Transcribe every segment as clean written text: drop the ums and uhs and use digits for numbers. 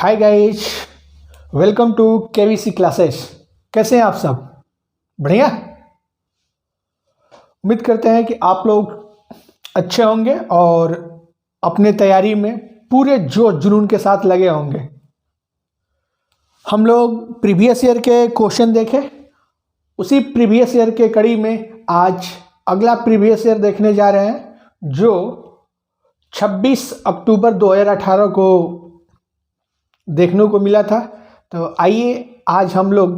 Hi guys, welcome to KVC classes. कैसे हैं आप सब? बढ़िया। उम्मीद करते हैं कि आप लोग अच्छे होंगे और अपने तैयारी में पूरे जोश जुनून के साथ लगे होंगे। हम लोग प्रीवियस ईयर के क्वेश्चन देखे, उसी प्रीवियस ईयर के कड़ी में आज अगला प्रीवियस ईयर देखने जा रहे हैं जो 26 अक्टूबर 2018 को देखने को मिला था। तो आइए आज हम लोग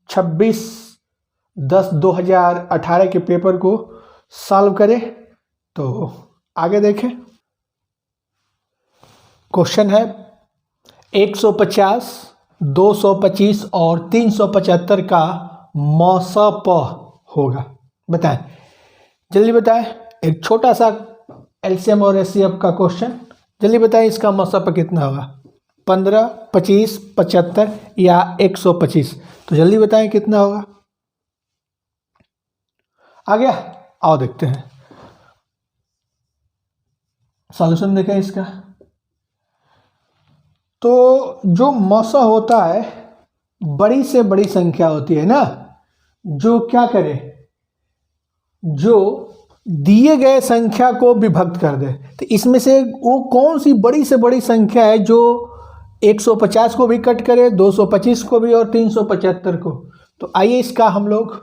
26/10/2018 के पेपर को सॉल्व करें। तो आगे देखें। क्वेश्चन है 150, 225 और 375 का मौसप होगा। बताएं, जल्दी बताएं। एक छोटा सा एलसीएम और एचसीएफ का क्वेश्चन, जल्दी बताएं इसका मौसप कितना होगा। 15, 25, 75 या 125। तो जल्दी बताएं कितना होगा। आ गया? आओ देखते हैं, सॉल्यूशन देखें इसका। तो जो मौसा होता है, बड़ी से बड़ी संख्या होती है ना, जो क्या करे, जो दिए गए संख्या को विभक्त कर दे। तो इसमें से वो कौन सी बड़ी से बड़ी संख्या है जो 150 को भी कट करे, 225 को भी और 375 को। तो आइए इसका हम लोग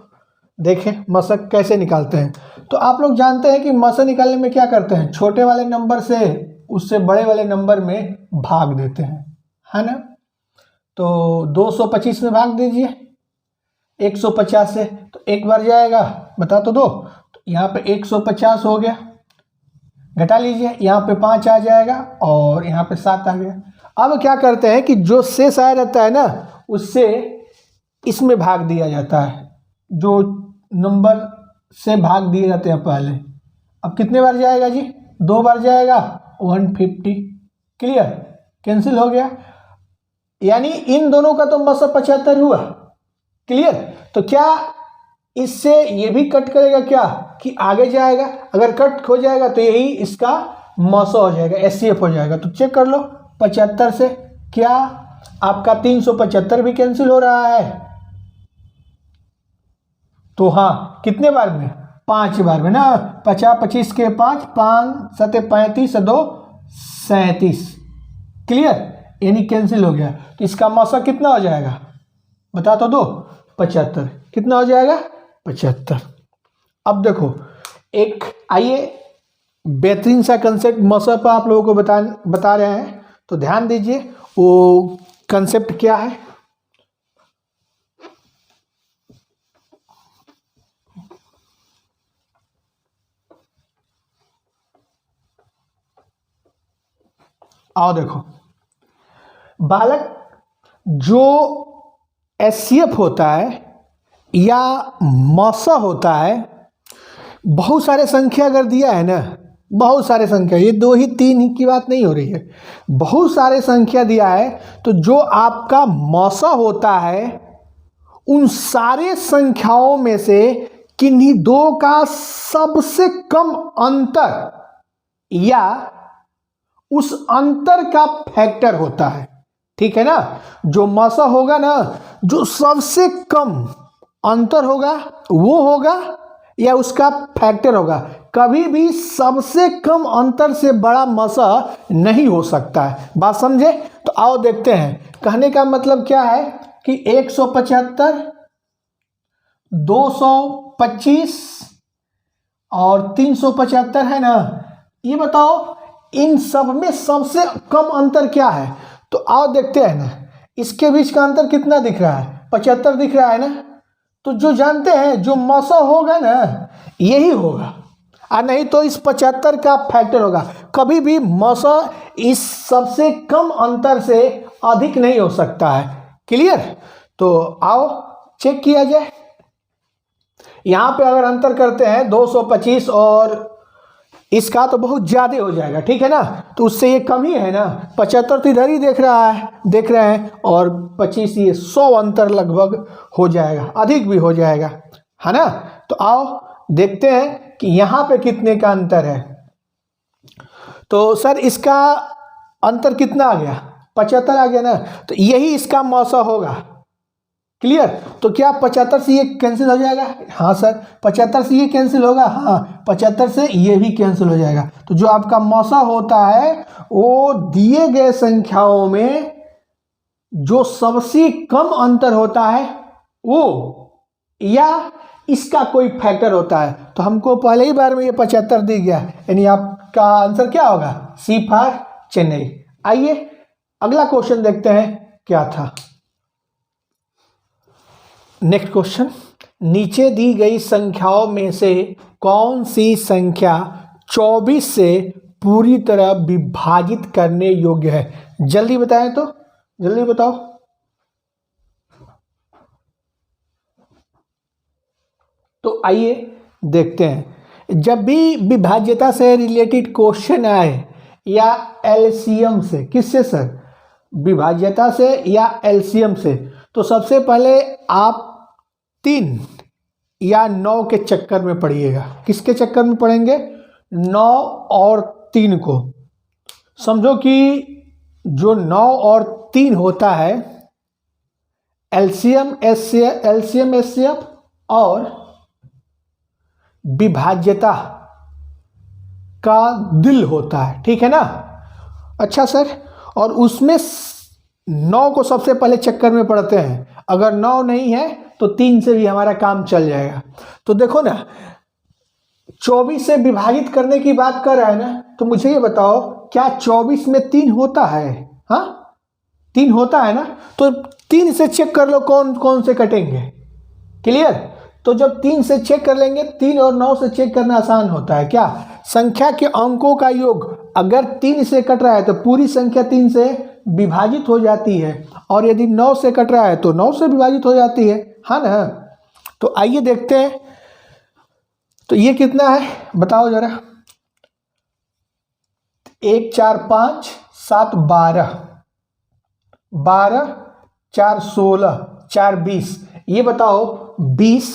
देखें मशक कैसे निकालते हैं। तो आप लोग जानते हैं कि मशक निकालने में क्या करते हैं, छोटे वाले नंबर से उससे बड़े वाले नंबर में भाग देते हैं, है ना। तो 225 में भाग दीजिए 150 से, तो एक बार जाएगा, बता तो दो। तो यहाँ पे 150 हो गया, घटा लीजिए, यहाँ पे 5 आ जाएगा और यहाँ पे 7 आ गया। अब क्या करते हैं कि जो शेष आया रहता है ना, उससे इसमें भाग दिया जाता है, जो नंबर से भाग दिए जाते हैं पहले। अब कितने बार जाएगा जी? 2 बार जाएगा, 150। क्लियर? कैंसिल हो गया, यानी इन दोनों का तो मौसम 75 हुआ। क्लियर? तो क्या इससे ये भी कट करेगा क्या कि आगे जाएगा? अगर कट हो जाएगा तो यही इसका मौसम हो जाएगा, एचसीएफ हो जाएगा। तो चेक कर लो, 75 से क्या आपका 375 भी कैंसिल हो रहा है? तो हाँ, कितने बार में? 5 बार में ना। 50, 25 के 5, 5 7 35 2 37। क्लियर? यानी कैंसिल हो गया। तो इसका मौसम कितना हो जाएगा, बता तो दो। 75। कितना हो जाएगा? 75। अब देखो, एक आइए बेहतरीन सा कंसेप्ट मौसम पर आप लोगों को बता रहे हैं, तो ध्यान दीजिए वो कंसेप्ट क्या है। आओ देखो, बालक जो एचसीएफ होता है या मौसा होता है, बहुत सारे संख्या अगर दिया है ना, बहुत सारे संख्या, ये 2 ही 3 ही की बात नहीं हो रही है, बहुत सारे संख्या दिया है, तो जो आपका मौसा होता है उन सारे संख्याओं में से किन्हीं 2 का सबसे कम अंतर या उस अंतर का फैक्टर होता है। ठीक है ना। जो मौसा होगा ना, जो सबसे कम अंतर होगा वो होगा या उसका फैक्टर होगा। कभी भी सबसे कम अंतर से बड़ा मौसा नहीं हो सकता है। बात समझे? तो आओ देखते हैं। कहने का मतलब क्या है कि 175, 225 और 375 है ना, ये बताओ इन सब में सबसे कम अंतर क्या है। तो आओ देखते हैं ना, इसके बीच का अंतर कितना दिख रहा है? 75 दिख रहा है ना। तो जो जानते हैं जो मौसा होगा ना, यही होगा, और नहीं तो इस 75 का फैक्टर होगा। कभी भी मौसा इस सबसे कम अंतर से अधिक नहीं हो सकता है। क्लियर? तो आओ चेक किया जाए। यहाँ पे अगर अंतर करते हैं 225 और इसका, तो बहुत ज़्यादा हो जाएगा। ठीक है ना। तो उससे ये कम ही है ना। 75 तो इधर ही देख रहे हैं और 25, ये 100 अंतर लगभग हो जाएगा, अधिक भी हो जाएगा, है ना। तो आओ देखते हैं कि यहाँ पे कितने का अंतर है। तो सर इसका अंतर कितना आ गया? 75 आ गया ना, तो यही इसका मौसा होगा। क्लियर? तो क्या 75 से ये कैंसिल हो जाएगा? हाँ सर। 75 से ये कैंसिल होगा? हाँ, 75 से ये भी कैंसिल हो जाएगा। तो जो आपका मौसा होता है वो दिए गए संख्याओं में जो सबसे कम अंतर होता है वो, या इसका कोई फैक्टर होता है। तो हमको पहले ही बार में ये 75 दी गया, यानी आपका आंसर क्या होगा? सी फॉर चेन्नई। आइए अगला क्वेश्चन देखते हैं क्या था। नेक्स्ट क्वेश्चन, नीचे दी गई संख्याओं में से कौन सी संख्या 24 से पूरी तरह विभाजित करने योग्य है? जल्दी बताएं तो, जल्दी बताओ। तो आइए देखते हैं। जब भी विभाज्यता से रिलेटेड क्वेश्चन आए या एलसीएम से, किससे सर? विभाज्यता से या एलसीएम से, तो सबसे पहले आप 3 या 9 के चक्कर में पड़िएगा। किसके चक्कर में पड़ेंगे? 9 और 3 को। समझो कि जो 9 और 3 होता है एलसीएम एचसीएफ और विभाज्यता का दिल होता है, ठीक है ना? अच्छा सर, और उसमें 9 को सबसे पहले चक्कर में पड़ते हैं। अगर 9 नहीं है तो 3 से भी हमारा काम चल जाएगा। तो देखो ना, 24 से विभाजित करने की बात कर रहा है ना, तो मुझे ये बताओ क्या 24 में 3 होता है? हाँ, 3 होता है ना, तो 3 से चेक कर लो कौन कौन से कटेंगे। क्लियर? तो जब 3 से चेक कर लेंगे, 3 और 9 से चेक करना आसान होता है। क्या? संख्या के अंकों का योग अगर 3 से कट रहा है तो पूरी संख्या 3 से विभाजित हो जाती है, और यदि 9 से कट रहा है तो 9 से विभाजित हो जाती है, हाँ ना? तो आइए देखते हैं। तो ये कितना है बताओ जरा। 1 4 5 7 12, 12 4 16, 4 20। ये बताओ 20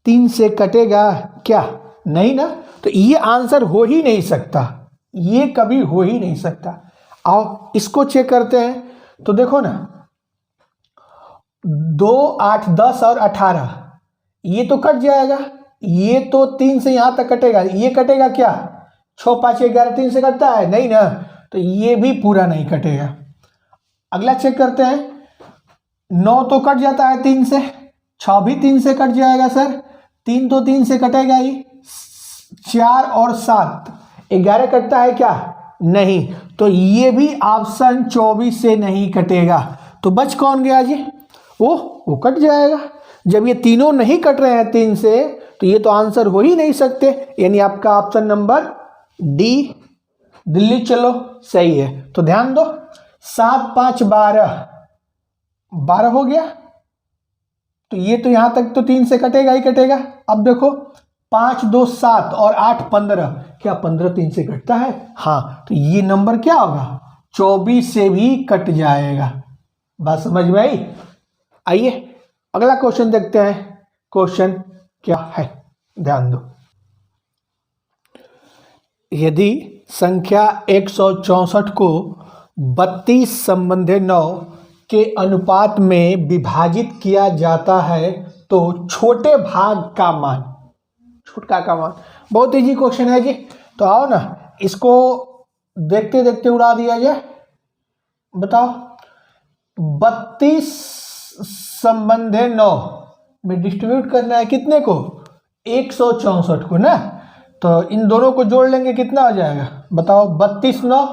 3 से कटेगा क्या? नहीं ना। तो ये आंसर हो ही नहीं सकता, ये कभी हो ही नहीं सकता। आओ इसको चेक करते हैं। तो देखो ना, 2 8 10 और 18 ये तो कट जाएगा। ये तो 3 से यहां तक कटेगा, ये कटेगा क्या? 6 5 11 3 से कटता है नहीं ना, तो ये भी पूरा नहीं कटेगा। अगला चेक करते हैं। 9 तो कट जाता है 3 से, 6 भी 3 से कट जाएगा सर, 3 तो 3 से कटेगा ही। 4 और 7 11 कटता है क्या? नहीं, तो ये भी ऑप्शन 24 से नहीं कटेगा। तो बच कौन गया जी? वो कट जाएगा। जब ये तीनों नहीं कट रहे हैं 3 से, तो ये तो आंसर हो ही नहीं सकते, यानी आपका ऑप्शन नंबर डी दिल्ली चलो सही है। तो ध्यान दो, 7 5 12 हो गया। तो ये तो यहां तक तो 3 से कटेगा ही कटेगा। अब देखो 5 2 7 और 8 15, क्या 15 3 से कटता है? हाँ, तो ये नंबर क्या होगा? 24 से भी कट जाएगा। बात समझ में आई? आइए अगला क्वेश्चन देखते हैं। क्वेश्चन क्या है, ध्यान दो। यदि संख्या 164 को 32 संबंधी 9 के अनुपात में विभाजित किया जाता है तो छोटे भाग का मान, छोटा का मान। बहुत इजी क्वेश्चन है जी। तो आओ ना इसको देखते देखते उड़ा दिया जाए। बताओ 32 संबंधी 9 में डिस्ट्रीब्यूट करना है कितने को? 164 को ना। तो इन दोनों को जोड़ लेंगे, कितना हो जाएगा बताओ? 32 9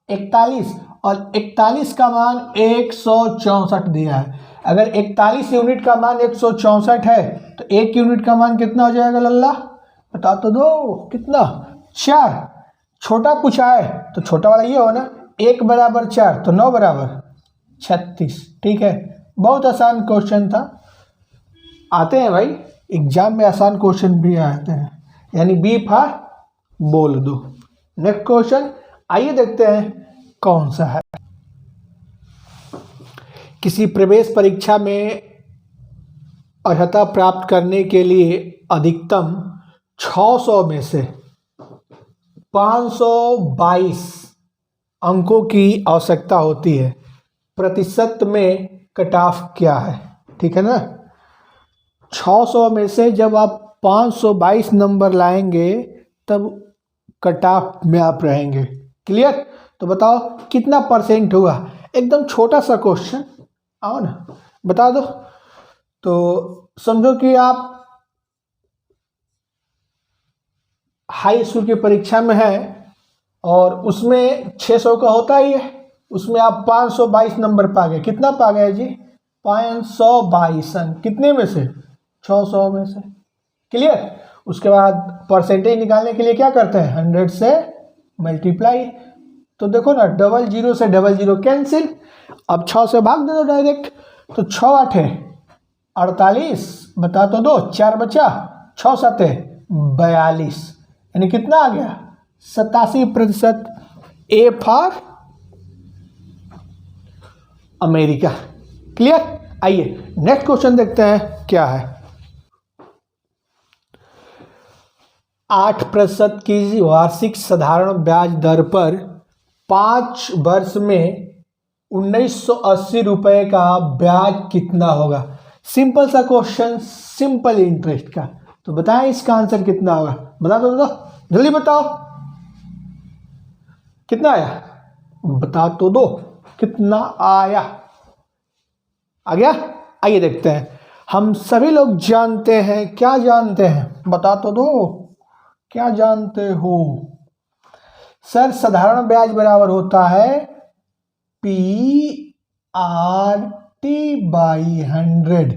41, और 41 का मान 164 दिया है। अगर 41 यूनिट का मान 164 है तो 1 यूनिट का मान कितना हो जाएगा लल्ला? बता तो दो, कितना? 4। छोटा पूछा है तो छोटा वाला ये हो ना, 1 बराबर 4 तो 9 बराबर 36। ठीक है, बहुत आसान क्वेश्चन था। आते हैं भाई एग्जाम में, आसान क्वेश्चन भी आते हैं, यानी बी फॉर बोल दो। नेक्स्ट क्वेश्चन आइए देखते हैं कौन सा है। किसी प्रवेश परीक्षा में अर्हता प्राप्त करने के लिए अधिकतम 600 में से 522 अंकों की आवश्यकता होती है। प्रतिशत में कट ऑफ क्या है, ठीक है ना। 600 में से जब आप 522 नंबर लाएंगे तब कट ऑफ में आप रहेंगे। क्लियर? तो बताओ कितना परसेंट हुआ। एकदम छोटा सा क्वेश्चन, आओ ना बता दो। तो समझो कि आप हाई स्कूल की परीक्षा में है और उसमें 600 का होता ही है, उसमें आप 522 नंबर पा गए। कितना पा गए जी? 522 अंक। कितने में से? 600 में से। क्लियर? उसके बाद परसेंटेज निकालने के लिए क्या करते हैं? 100 से मल्टीप्लाई। तो देखो ना, 00 से 00 कैंसिल। अब 6 से भाग दे दो डायरेक्ट। तो 6 8 48, बता तो दो, 4 बचा, 6 7 42, यानी कितना आ गया? 87%। A for America. क्लियर? आइए नेक्स्ट क्वेश्चन देखते हैं क्या है। 8% की वार्षिक साधारण ब्याज दर पर 5 वर्ष में 1980 रुपये का ब्याज कितना होगा? सिंपल सा क्वेश्चन, सिंपल इंटरेस्ट का। तो बताएं इसका आंसर कितना होगा? बता दो जल्दी बताओ, कितना आया? बता तो दो कितना आया। आ गया? आइए देखते हैं। हम सभी लोग जानते हैं, क्या जानते हैं? बता तो दो, क्या जानते हो? सर साधारण ब्याज बराबर होता है PRT/100।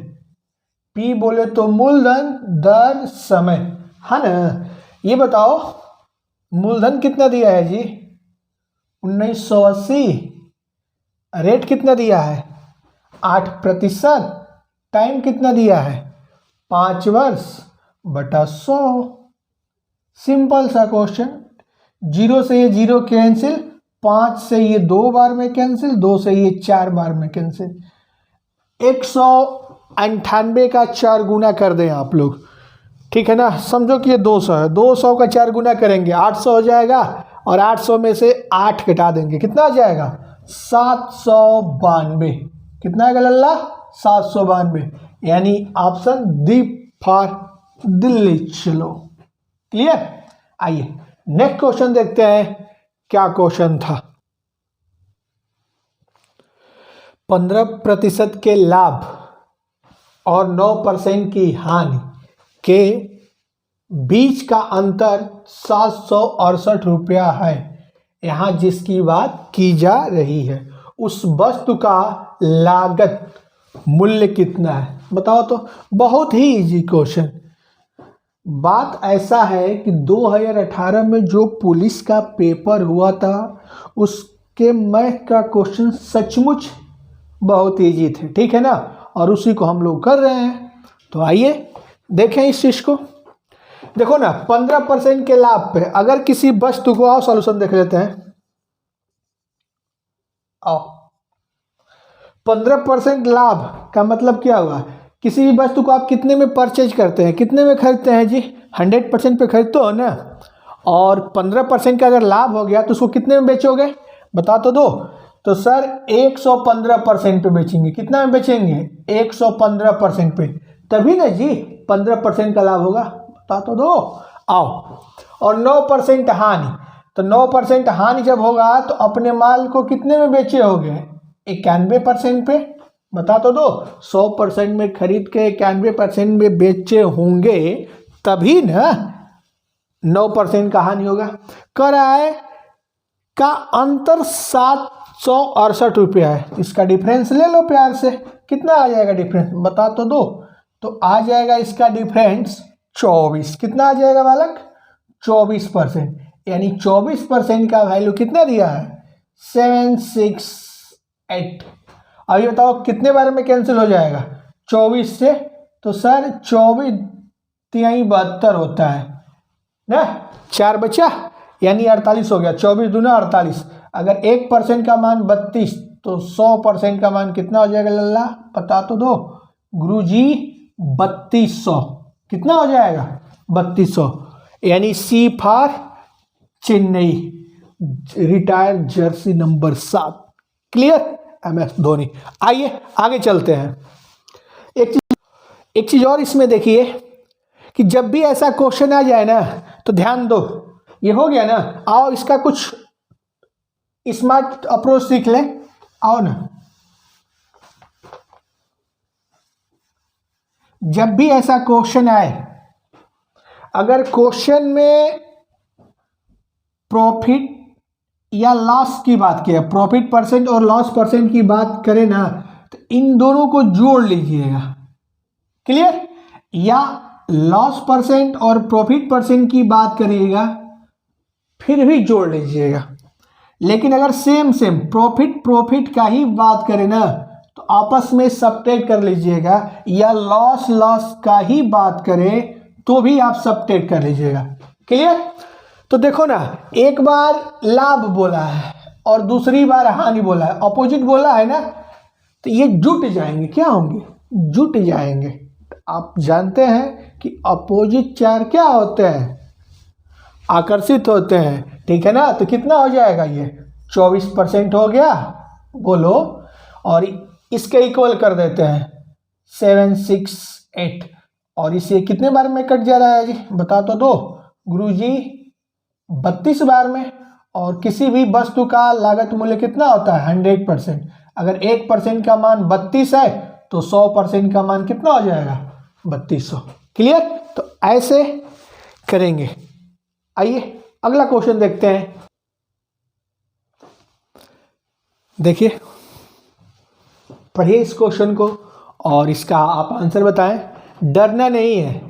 P बोले तो मूलधन, दर समय, है ना। ये बताओ मूलधन कितना दिया है जी? 1980। रेट कितना दिया है? 8%। टाइम कितना दिया है? 5 वर्ष बटा 100। सिंपल सा क्वेश्चन। 0 से ये 0 कैंसिल, 5 से ये 2 बार में कैंसिल, 2 से ये 4 बार में कैंसिल। 198 का 4 गुना कर दें आप लोग, ठीक है ना। समझो कि ये 200 है, 200 का 4 गुना करेंगे 800 हो जाएगा, और 800 में से 8 घटा देंगे, कितना आ जाएगा? 792। कितना आएगा लल्ला? 792। यानी ऑप्शन डी फॉर दिल्ली। चलो क्लियर? आइए नेक्स्ट क्वेश्चन देखते हैं क्या क्वेश्चन था। 15% के लाभ और 9% की हानि के बीच का अंतर 768 रुपया है। यहाँ जिसकी बात की जा रही है उस वस्तु का लागत मूल्य कितना है? बताओ तो। बहुत ही इजी क्वेश्चन। बात ऐसा है कि 2018 में जो पुलिस का पेपर हुआ था उसके मैथ का क्वेश्चन सचमुच बहुत इजी थे, ठीक है ना, और उसी को हम लोग कर रहे हैं। तो आइए देखें इस चीज को। देखो ना, 15% के लाभ पे अगर किसी वस्तु को, आओ सॉल्यूशन देख लेते हैं। आओ, 15% लाभ का मतलब क्या हुआ? किसी भी वस्तु को आप कितने में परचेज करते हैं, कितने में खरीदते हैं जी? 100% पे खरीदते हो ना। और 15% का अगर लाभ हो गया तो उसको कितने में बेचोगे? बता तो दो। तो सर 115% पे बेचेंगे। कितना में बेचेंगे? 115% पे, तभी ना जी 15% का लाभ होगा। बता तो दो। आओ, और 9% हानि। तो 9% हानि जब होगा तो अपने माल को कितने में बेचे होगे? 91% पे। बता तो दो। 100% में खरीद के 91% में बेचे होंगे, तभी ना 9% का हानि होगा। कराए का अंतर 768 रुपया है। इसका डिफरेंस ले लो प्यार से। कितना आ जाएगा डिफरेंस? बता तो दो। तो आ जाएगा इसका डिफरेंस 24। कितना आ जाएगा बालक? 24%। यानी 24% का वैल्यू कितना दिया है? 768। अभी बताओ कितने बार में कैंसिल हो जाएगा? 24 से। तो सर 24 तिहाई 72 होता है ना। 4 बचा, यानी 48 हो गया। 24 दूना 48। अगर 1% का मान 32, तो 100% का मान कितना हो जाएगा लल्ला? बता तो दो गुरुजी। 3200। कितना हो जाएगा? 3200। यानी C for Chennai, retire jersey number 7। Clear? MS Dhoni. आइए आगे चलते हैं। एक चीज़ और इसमें देखिए कि जब भी ऐसा क्वेश्चन आ जाए ना तो ध्यान दो, ये हो गया ना, आओ इसका कुछ स्मार्ट अप्रोच सीख लें। आओ ना, जब भी ऐसा क्वेश्चन आए, अगर क्वेश्चन में प्रॉफिट या लॉस की बात किया, प्रॉफिट परसेंट और लॉस परसेंट की बात करें ना, तो इन दोनों को जोड़ लीजिएगा। क्लियर? या लॉस परसेंट और प्रॉफिट परसेंट की बात करिएगा फिर भी जोड़ लीजिएगा। लेकिन अगर सेम प्रॉफिट का ही बात करें ना तो आपस में सबट्रैक्ट कर लीजिएगा, या लॉस का ही बात करें तो भी आप सबट्रैक्ट कर लीजिएगा। क्लियर? तो देखो ना, एक बार लाभ बोला है और दूसरी बार हानि बोला है, अपोजिट बोला है ना, तो ये जुट जाएंगे। क्या होंगे? जुट जाएंगे। आप जानते हैं कि अपोजिट चार क्या होते हैं? आकर्षित होते हैं, ठीक है ना। तो कितना हो जाएगा? ये 24% हो गया, बोलो, और इसके इक्वल कर देते हैं 768, और इसे कितने बार में कट जा रहा है जी? बता तो दो गुरुजी। 32 बार में। और किसी भी वस्तु का लागत मूल्य कितना होता है? 100%। अगर 1% का मान 32 है तो 100% का मान कितना हो जाएगा? 3200। क्लियर? तो ऐसे करेंगे। आइए अगला क्वेश्चन देखते हैं। देखिए, पढ़िए इस क्वेश्चन को और इसका आप आंसर बताएं। डरना नहीं है,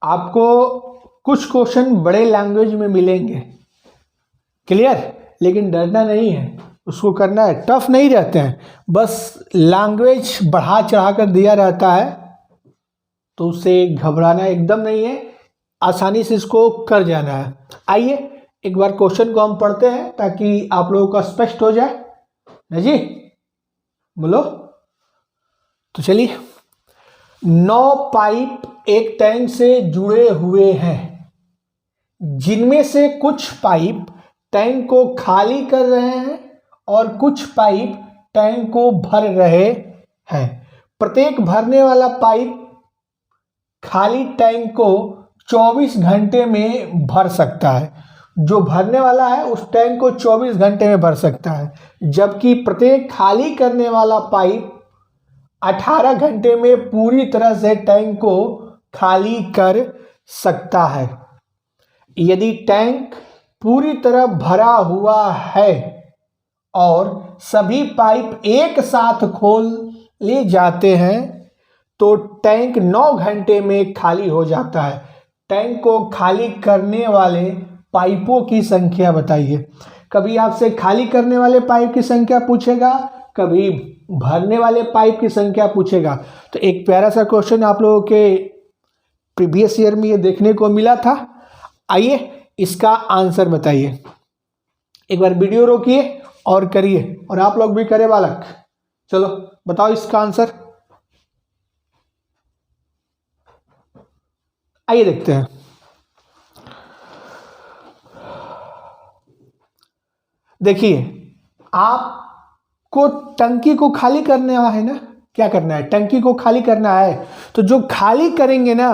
आपको कुछ क्वेश्चन बड़े लैंग्वेज में मिलेंगे। क्लियर? लेकिन डरना नहीं है, उसको करना है। टफ नहीं रहते हैं, बस लैंग्वेज बढ़ा चढ़ा कर दिया रहता है, तो उससे घबराना एकदम नहीं है, आसानी से इसको कर जाना है। आइए एक बार क्वेश्चन को हम पढ़ते हैं ताकि आप लोगों का स्पष्ट हो जाए ना जी। बोलो। तो चलिए, 9 पाइप एक टैंक से जुड़े हुए हैं, जिनमें से कुछ पाइप टैंक को खाली कर रहे हैं और कुछ पाइप टैंक को भर रहे हैं। प्रत्येक भरने वाला पाइप खाली टैंक को 24 घंटे में भर सकता है। जो भरने वाला है उस टैंक को 24 घंटे में भर सकता है, जबकि प्रत्येक खाली करने वाला पाइप 18 घंटे में पूरी तरह से टैंक को खाली कर सकता है। यदि टैंक पूरी तरह भरा हुआ है और सभी पाइप एक साथ खोल ले जाते हैं तो टैंक 9 घंटे में खाली हो जाता है। टैंक को खाली करने वाले पाइपों की संख्या बताइए। कभी आपसे खाली करने वाले पाइप की संख्या पूछेगा, कभी भरने वाले पाइप की संख्या पूछेगा। तो एक प्यारा सा क्वेश्चन आप लोगों के प्रीवियस ईयर में ये देखने को मिला था। आइए इसका आंसर बताइए। एक बार वीडियो रोकिए और करिए, और आप लोग भी करें बालक। चलो बताओ इसका आंसर। आइए देखते हैं। देखिए, आपको टंकी को खाली करने है ना, क्या करना है? टंकी को खाली करना है। तो जो खाली करेंगे ना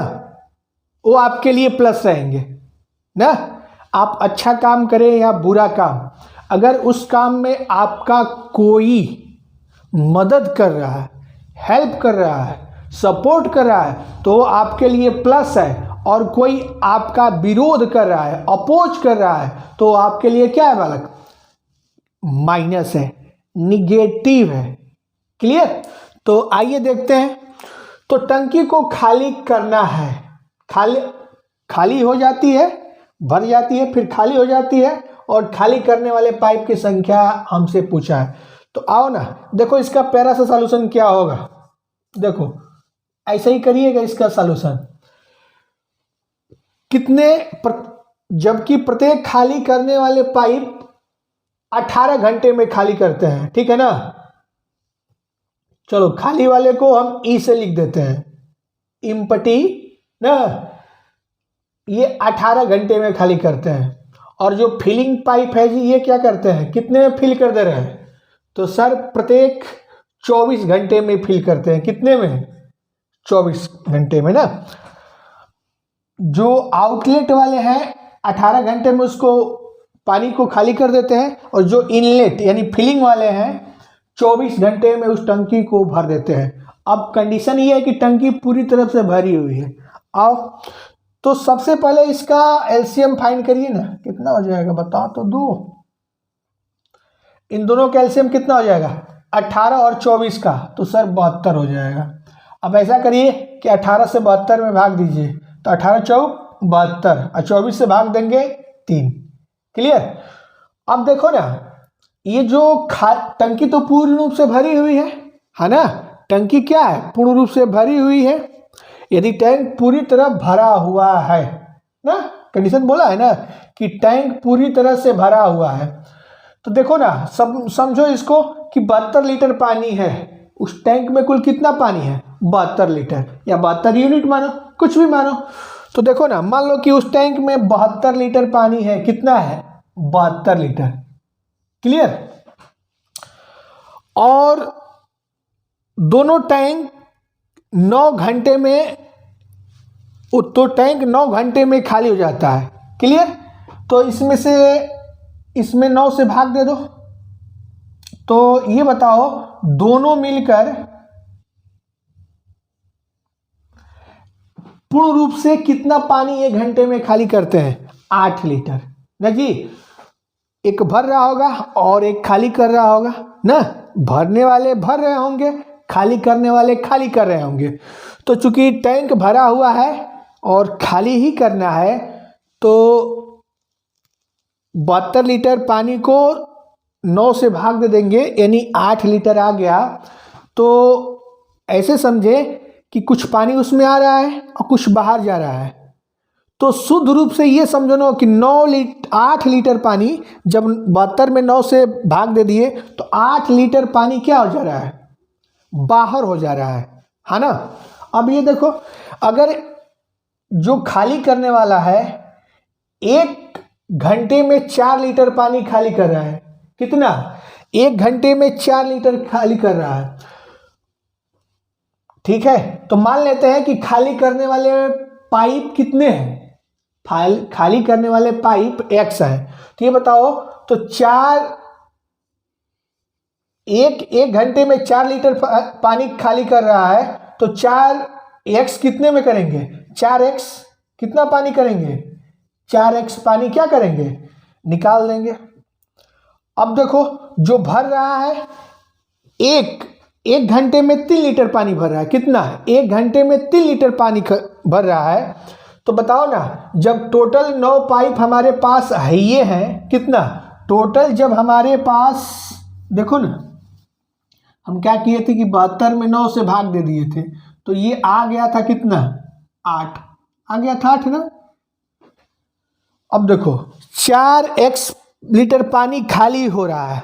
वो आपके लिए प्लस रहेंगे ना। आप अच्छा काम करें या बुरा काम, अगर उस काम में आपका कोई मदद कर रहा है, हेल्प कर रहा है, सपोर्ट कर रहा है, तो आपके लिए प्लस है। और कोई आपका विरोध कर रहा है, अपोज कर रहा है, तो आपके लिए क्या है बालक? माइनस है, निगेटिव है। क्लियर? तो आइए देखते हैं। तो टंकी को खाली करना है, खाली हो जाती है, भर जाती है, फिर खाली हो जाती है, और खाली करने वाले पाइप की संख्या हमसे पूछा है। तो आओ ना, देखो इसका प्यारा सा सॉल्यूशन क्या होगा। देखो ऐसे ही करिएगा इसका सॉल्यूशन। जबकि प्रत्येक खाली करने वाले पाइप 18 घंटे में खाली करते हैं, ठीक है ना। चलो खाली वाले को हम ई से लिख देते हैं, इम्पटी ना, ये 18 घंटे में खाली करते हैं। और जो फिलिंग पाइप है जी, ये क्या करते हैं? कितने में फिल कर दे रहे हैं? तो सर प्रत्येक 24 घंटे में फिल करते हैं। कितने में? 24 घंटे में ना। जो आउटलेट वाले हैं 18 घंटे में उसको पानी को खाली कर देते हैं, और जो इनलेट यानी फिलिंग वाले हैं 24 घंटे में उस टंकी को भर देते हैं। अब कंडीशन ये है कि टंकी पूरी तरफ से भरी हुई है। आओ तो सबसे पहले इसका एलसीएम फाइंड करिए ना, कितना हो जाएगा बता तो दो। इन दोनों का एलसीएम कितना हो जाएगा? 18 और 24 का, तो सर 72 हो जाएगा। अब ऐसा करिए कि 18 से 72 में भाग दीजिए, तो 18 चौक 72 और 24 से भाग देंगे 3। क्लियर? अब देखो ना, ये जो टंकी तो पूर्ण रूप से भरी हुई है ना। टंकी क्या है? पूर्ण रूप से भरी हुई है। यदि टैंक पूरी तरह भरा हुआ है ना, कंडीशन बोला है ना कि टैंक पूरी तरह से भरा हुआ है, तो देखो ना, सब समझो इसको कि 72 लीटर पानी है उस टैंक में। कुल कितना पानी है? 72 लीटर या 72 यूनिट मानो, कुछ भी मानो। तो देखो ना, मान लो कि उस टैंक में 72 लीटर पानी है। कितना है? 72 लीटर। क्लियर? और दोनों टैंक 9 घंटे में, तो टैंक 9 घंटे में खाली हो जाता है। क्लियर? तो इसमें 9 से भाग दे दो। तो ये बताओ दोनों मिलकर पूर्ण रूप से कितना पानी 1 घंटे में खाली करते हैं? 8 लीटर ना जी। एक भर रहा होगा और एक खाली कर रहा होगा ना। भरने वाले भर रहे होंगे, खाली करने वाले खाली कर रहे होंगे। तो चूंकि टैंक भरा हुआ है और खाली ही करना है, तो 72 लीटर पानी को 9 से भाग दे देंगे, यानी 8 लीटर आ गया। तो ऐसे समझे कि कुछ पानी उसमें आ रहा है और कुछ बाहर जा रहा है। तो शुद्ध रूप से ये समझो ना कि 8 लीटर पानी, जब 72 में 9 से भाग दे दिए तो 8 लीटर पानी क्या हो जा रहा है? बाहर हो जा रहा है ना। अब ये देखो, अगर जो खाली करने वाला है 1 घंटे में 4 लीटर पानी खाली कर रहा है। कितना? 1 घंटे में 4 लीटर खाली कर रहा है। ठीक है, तो मान लेते हैं कि खाली करने वाले पाइप कितने हैं? खाली करने वाले पाइप x है। तो ये बताओ, तो एक घंटे में 4 लीटर पानी खाली कर रहा है, तो 4x कितने में करेंगे? 4x कितना पानी करेंगे? 4x पानी क्या करेंगे? निकाल देंगे। अब देखो, जो भर रहा है एक घंटे में 3 लीटर पानी भर रहा है। कितना? 1 घंटे में 3 लीटर पानी भर रहा है। तो बताओ ना, जब टोटल 9 पाइप हमारे पास है, ये हैं कितना टोटल? जब हमारे पास देखो ना, हम क्या किए थे कि 72 में 9 से भाग दे दिए थे, तो ये आ गया था कितना? 8 आ गया था, 8 ना। अब देखो 4x लीटर पानी खाली हो रहा है,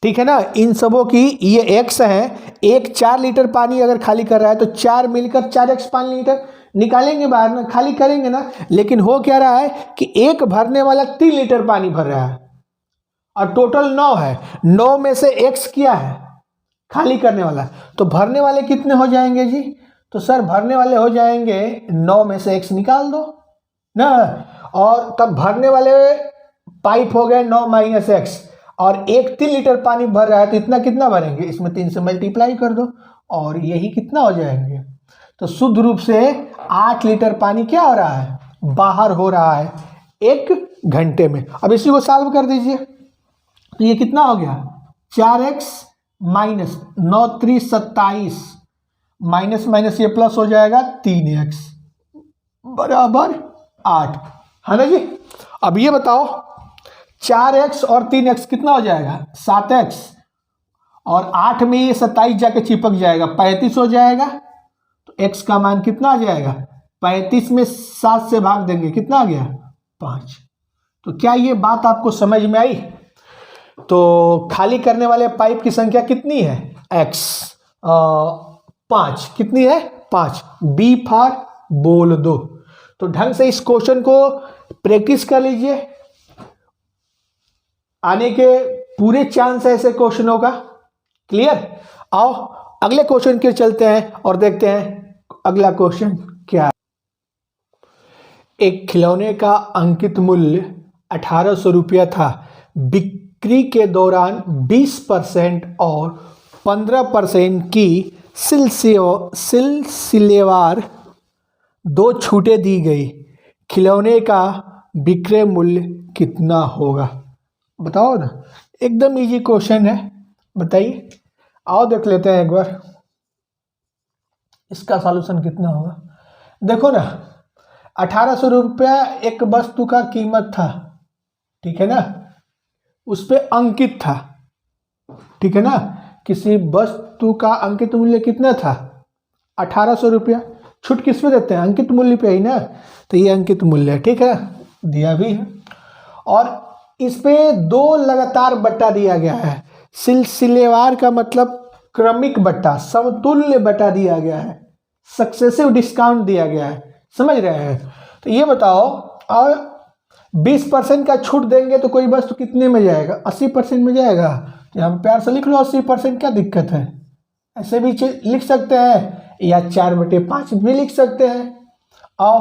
ठीक है ना। इन सबों की ये x है। एक 4 लीटर पानी अगर खाली कर रहा है तो 4 मिलकर 4x 5 लीटर निकालेंगे बाहर ना, खाली करेंगे ना। लेकिन हो क्या रहा है कि एक भरने वाला 3 लीटर पानी भर रहा है और टोटल 9 है। 9 में से x क्या है? खाली करने वाला। तो भरने वाले कितने हो जाएंगे जी? तो सर भरने वाले हो जाएंगे 9 में से x निकाल दो ना, और तब भरने वाले पाइप हो गए 9 माइनस x, और एक 3 लीटर पानी भर रहा है, तो इतना कितना भरेंगे? इसमें 3 से मल्टीप्लाई कर दो और यही कितना हो जाएंगे? तो शुद्ध रूप से 8 लीटर पानी क्या हो रहा है? बाहर हो रहा है 1 घंटे में। अब इसी को सॉल्व कर दीजिए, तो ये कितना हो गया? 4x माइनस 9 3 27 माइनस माइनस ये प्लस हो जाएगा 3x बराबर 8, है ना जी। अब ये बताओ 4x और 3x कितना हो जाएगा? 7x, और 8 में ये 27 जाके चिपक जाएगा, 35 हो जाएगा। तो x का मान कितना आ जाएगा? 35 में 7 से भाग देंगे, कितना आ गया? 5। तो क्या ये बात आपको समझ में आई? तो खाली करने वाले पाइप की संख्या कितनी है? x 5। कितनी है? 5। बी फॉर बोल दो। तो ढंग से इस क्वेश्चन को प्रैक्टिस कर लीजिए। आने के पूरे चांस है ऐसे क्वेश्चनों का। क्लियर? आओ अगले क्वेश्चन के चलते हैं और देखते हैं अगला क्वेश्चन क्या है। एक खिलौने का अंकित मूल्य 1800 रुपया था। बिक्री के दौरान 20% और 15% की सिलसिलेवार 2 छूटें दी गई। खिलौने का विक्रय मूल्य कितना होगा? बताओ ना, एकदम इजी क्वेश्चन है, बताइए। आओ देख लेते हैं एक बार इसका सॉल्यूशन कितना होगा। देखो ना, 1800 रुपया एक वस्तु का कीमत था, ठीक है ना, उस पे अंकित था, ठीक है ना। किसी वस्तु का अंकित मूल्य कितना था? 1800 रुपया। छूट किस पे देते हैं? अंकित मूल्य पे ही ना, तो ये अंकित मूल्य है, ठीक है, दिया भी है। और इस पे 2 लगातार बट्टा दिया गया है। सिलसिलेवार का मतलब क्रमिक बट्टा, समतुल्य बट्टा दिया गया है, सक्सेसिव डिस्काउंट दिया गया है, समझ रहे हैं। तो ये बताओ, और 20% का छूट देंगे तो कोई वस्तु कितने में जाएगा? 80% में जाएगा। तो यहाँ प्यार से लिख लो 80%, क्या दिक्कत है? ऐसे भी लिख सकते हैं या 4/5 भी लिख सकते हैं। आओ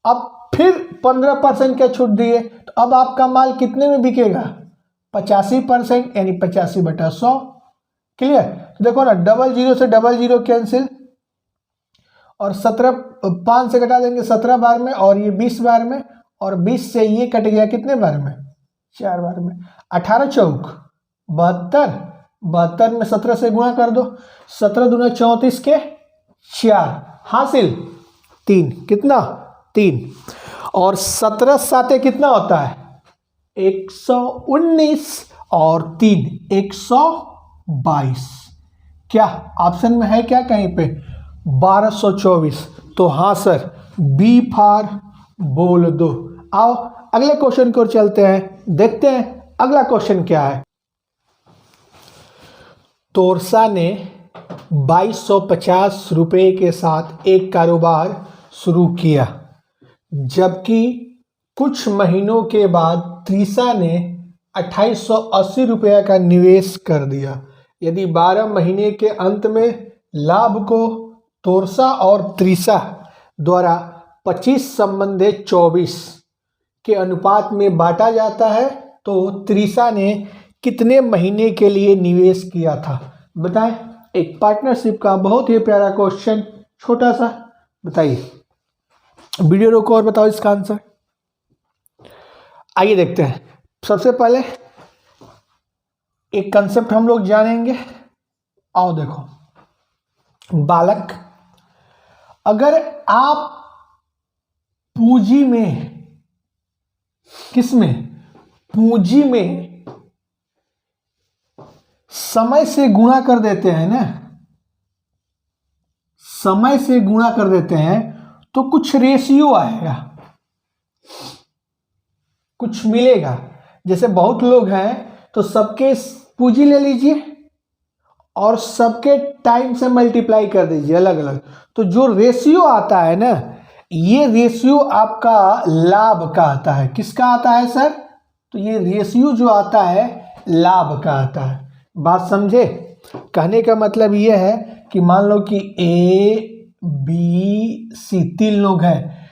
अब फिर 15% का छूट दिए तो अब आपका माल कितने में बिकेगा? 85%, यानी 85/100। क्लियर? तो देखो ना, 00 से 00 कैंसिल, और 5 से घटा देंगे 17 बार में, और ये 20 बार में, और 20 से ये कट गया कितने बार में? 4 बार में। 18 चौक 72, 72 में 17 से गुणा कर दो, 17 दूना 34 के 4 हासिल 3, कितना? 3, और 17 साते कितना होता है? 119, और 3 122। क्या ऑप्शन में है क्या कहीं पे? 1224। तो हाँ सर, बी फॉर बोल दो। आओ अगले क्वेश्चन की ओर चलते हैं, देखते हैं अगला क्वेश्चन क्या है। तोरसा ने 2250 रुपये के साथ एक कारोबार शुरू किया, जबकि कुछ महीनों के बाद त्रिशा ने 2880 रुपये का निवेश कर दिया। यदि 12 महीने के अंत में लाभ को तोरसा और त्रिशा द्वारा 25/24 के अनुपात में बांटा जाता है, तो त्रिशा ने कितने महीने के लिए निवेश किया था? बताएं। एक पार्टनरशिप का बहुत ही प्यारा क्वेश्चन, छोटा सा, बताइए। वीडियो रोको और बताओ इसका आंसर। आइए देखते हैं। सबसे पहले एक कंसेप्ट हम लोग जानेंगे। आओ देखो, बालक, अगर आप पूंजी में, किसमें? पूंजी में समय से गुणा कर देते हैं ना, समय से गुणा कर देते हैं, तो कुछ रेशियो आएगा, कुछ मिलेगा। जैसे बहुत लोग हैं तो सबके पूंजी ले लीजिए और सबके टाइम से मल्टीप्लाई कर दीजिए अलग अलग, तो जो रेशियो आता है ना, ये रेशियो आपका लाभ का आता है। किसका आता है सर? तो ये रेशियो जो आता है लाभ का आता है। बात समझे? कहने का मतलब ये है कि मान लो कि ए बी सी 3 लोग हैं,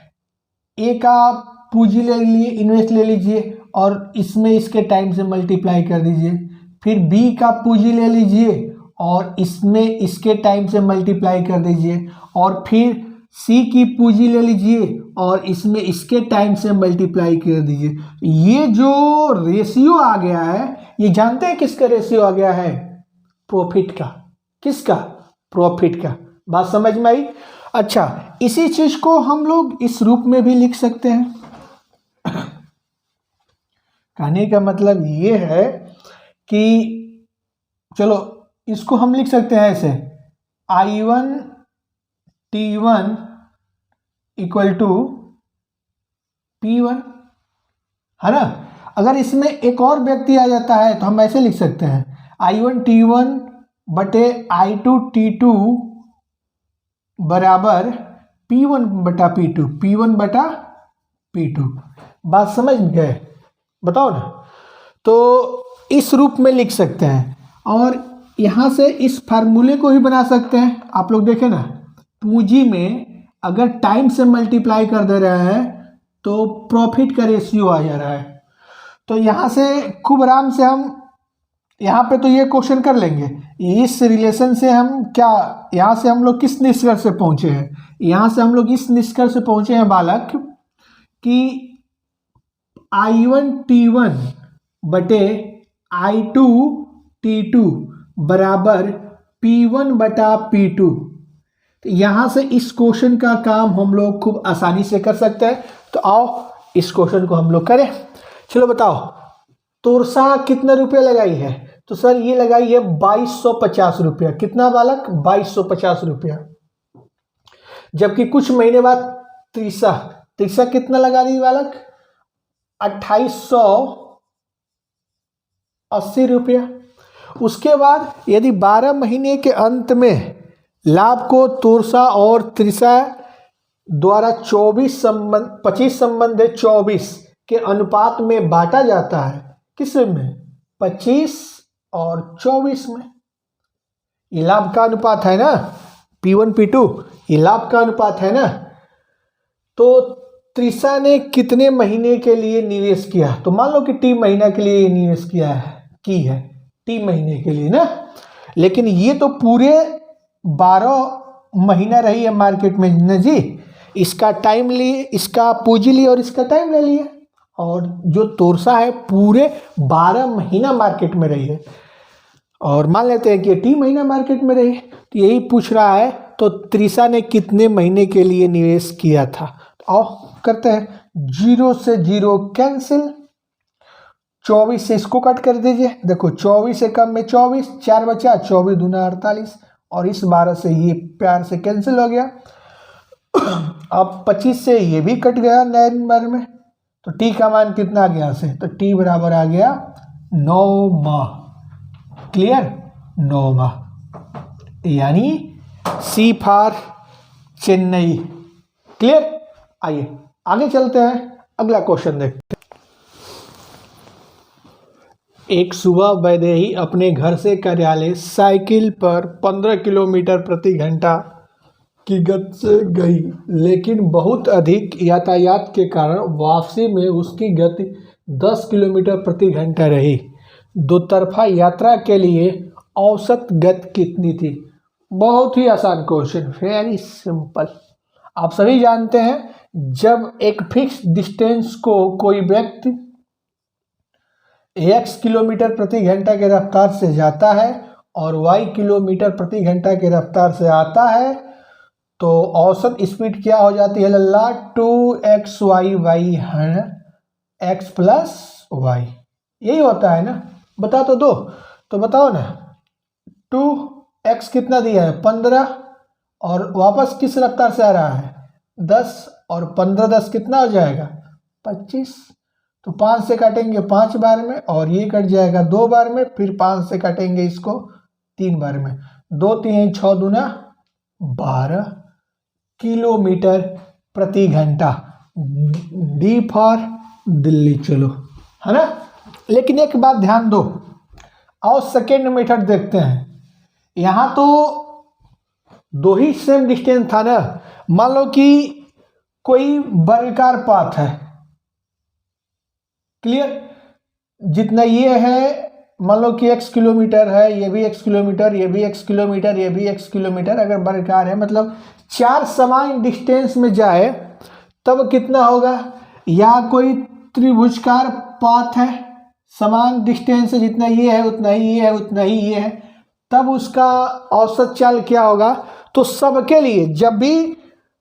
ए का पूंजी ले लिए, इन्वेस्ट ले लीजिए और इसमें इसके टाइम से मल्टीप्लाई कर दीजिए। फिर बी का पूंजी ले लीजिए और इसमें इसके टाइम से मल्टीप्लाई कर दीजिए, और फिर सी की पूंजी ले लीजिए और इसमें इसके टाइम से मल्टीप्लाई कर दीजिए। ये जो रेशियो आ गया है, ये जानते हैं किसका रेशियो आ गया है? प्रॉफिट का। किसका? प्रॉफिट का। बात समझ में आई? अच्छा, इसी चीज को हम लोग इस रूप में भी लिख सकते हैं। कहने का मतलब ये है कि चलो इसको हम लिख सकते हैं ऐसे, I1 T1 equal to P1, है ना। अगर इसमें एक और व्यक्ति आ जाता है तो हम ऐसे लिख सकते हैं, I1 T1 बटे I2 T2 बराबर P1 बटा P2, P1 बटा P2। बात समझ गए? बताओ ना। तो इस रूप में लिख सकते हैं और यहाँ से इस फार्मूले को ही बना सकते हैं। आप लोग देखें ना, पूंजी में अगर टाइम से मल्टीप्लाई कर दे रहे हैं तो प्रॉफिट का रेशियो आ जा रहा है। तो यहाँ से खूब आराम से हम यहाँ पे तो ये क्वेश्चन कर लेंगे। इस रिलेशन से हम क्या, यहाँ से हम लोग किस निष्कर्ष से पहुँचे हैं? यहाँ से हम लोग इस निष्कर्ष से पहुँचे हैं बालक कि I1 T1 बटे I2 T2 बराबर P1 बटा P2। तो यहाँ से इस क्वेश्चन का काम हम लोग खूब आसानी से कर सकते हैं। तो आओ इस क्वेश्चन को हम लोग करें। चलो बताओ, तोरसा कितने रुपये लगाई है? तो सर ये लगाई है 2250 रुपया। कितना बालक? 2250 रुपया। जबकि कुछ महीने बाद तीसरा कितना लगा दी बालक? 2880 रुपया। उसके बाद यदि 12 महीने के अंत में लाभ को तोरसा और त्रिषा द्वारा 25 संबंध 24 के अनुपात में बांटा जाता है, किस में? 25 और 24 में। ये लाभ का अनुपात है ना, P1 P2 ये लाभ का अनुपात है ना। तो त्रिषा ने कितने महीने के लिए निवेश किया? तो मान लो कि T महीना के लिए निवेश की है T महीने के लिए ना। लेकिन ये तो पूरे 12 महीना रही है मार्केट में ना जी। इसका टाइम लिए, इसका पूंजी लिए और इसका टाइम ले लिए। और जो तोरसा है पूरे 12 महीना मार्केट में रही है। और मान लेते हैं कि T महीना मार्केट में रही, तो यही पूछ रहा है तो त्रिषा ने कितने महीने के लिए निवेश किया था। तो आओ करते हैं, 0 से 0 कैंसिल, 24 से इसको कट कर दीजिए। देखो 24 से कम में 24, 4 बचा, 24 दूना 48 और इस 12 से ये प्यार से कैंसिल हो गया। अब 25 से ये भी कट गया नए नंबर में। तो T का मान कितना आ गया यहाँ से? तो T बराबर आ गया 9 माह। क्लियर? 9 माह, यानी C फॉर चेन्नई। क्लियर? आइए आगे चलते हैं, अगला क्वेश्चन देखते हैं। एक सुबह वैदेही अपने घर से कार्यालय साइकिल पर 15 किलोमीटर प्रति घंटा की गति से गई, लेकिन बहुत अधिक यातायात के कारण वापसी में उसकी गति 10 किलोमीटर प्रति घंटा रही। दो तरफा यात्रा के लिए औसत गति कितनी थी? बहुत ही आसान क्वेश्चन, वेरी सिंपल। आप सभी जानते हैं जब एक फिक्स डिस्टेंस को कोई व्यक्ति x किलोमीटर प्रति घंटा के रफ्तार से जाता है और y किलोमीटर प्रति घंटा के रफ्तार से आता है, तो औसत स्पीड क्या हो जाती है लल्ला? 2xy है x प्लस y, यही होता है ना। बता तो दो, तो बताओ ना। 2x कितना दिया है? 15 और वापस किस रफ्तार से आ रहा है? 10 और 15 10 कितना हो जाएगा? 25। तो 5 से काटेंगे 5 बार में और ये कट जाएगा 2 बार में, फिर 5 से काटेंगे इसको 3 बार में। 2 3 6 दूना 12 किलोमीटर प्रति घंटा। D for Delhi. चलो, है ना। लेकिन एक बात ध्यान दो, आओ सेकेंड मेथड देखते हैं। यहाँ तो दो ही सेम डिस्टेंस था ना। मान लो कि कोई वर्गाकार पाथ है, क्लियर? जितना ये है, मान लो कि x किलोमीटर है, ये भी x किलोमीटर, ये भी x किलोमीटर, ये भी x किलोमीटर। अगर वर्गाकार है मतलब 4 समान डिस्टेंस में जाए तब कितना होगा? या कोई त्रिभुजकार पाथ है, समान डिस्टेंस है, जितना ये है उतना ही ये है उतना ही ये है, तब उसका औसत चाल क्या होगा? तो सबके लिए जब भी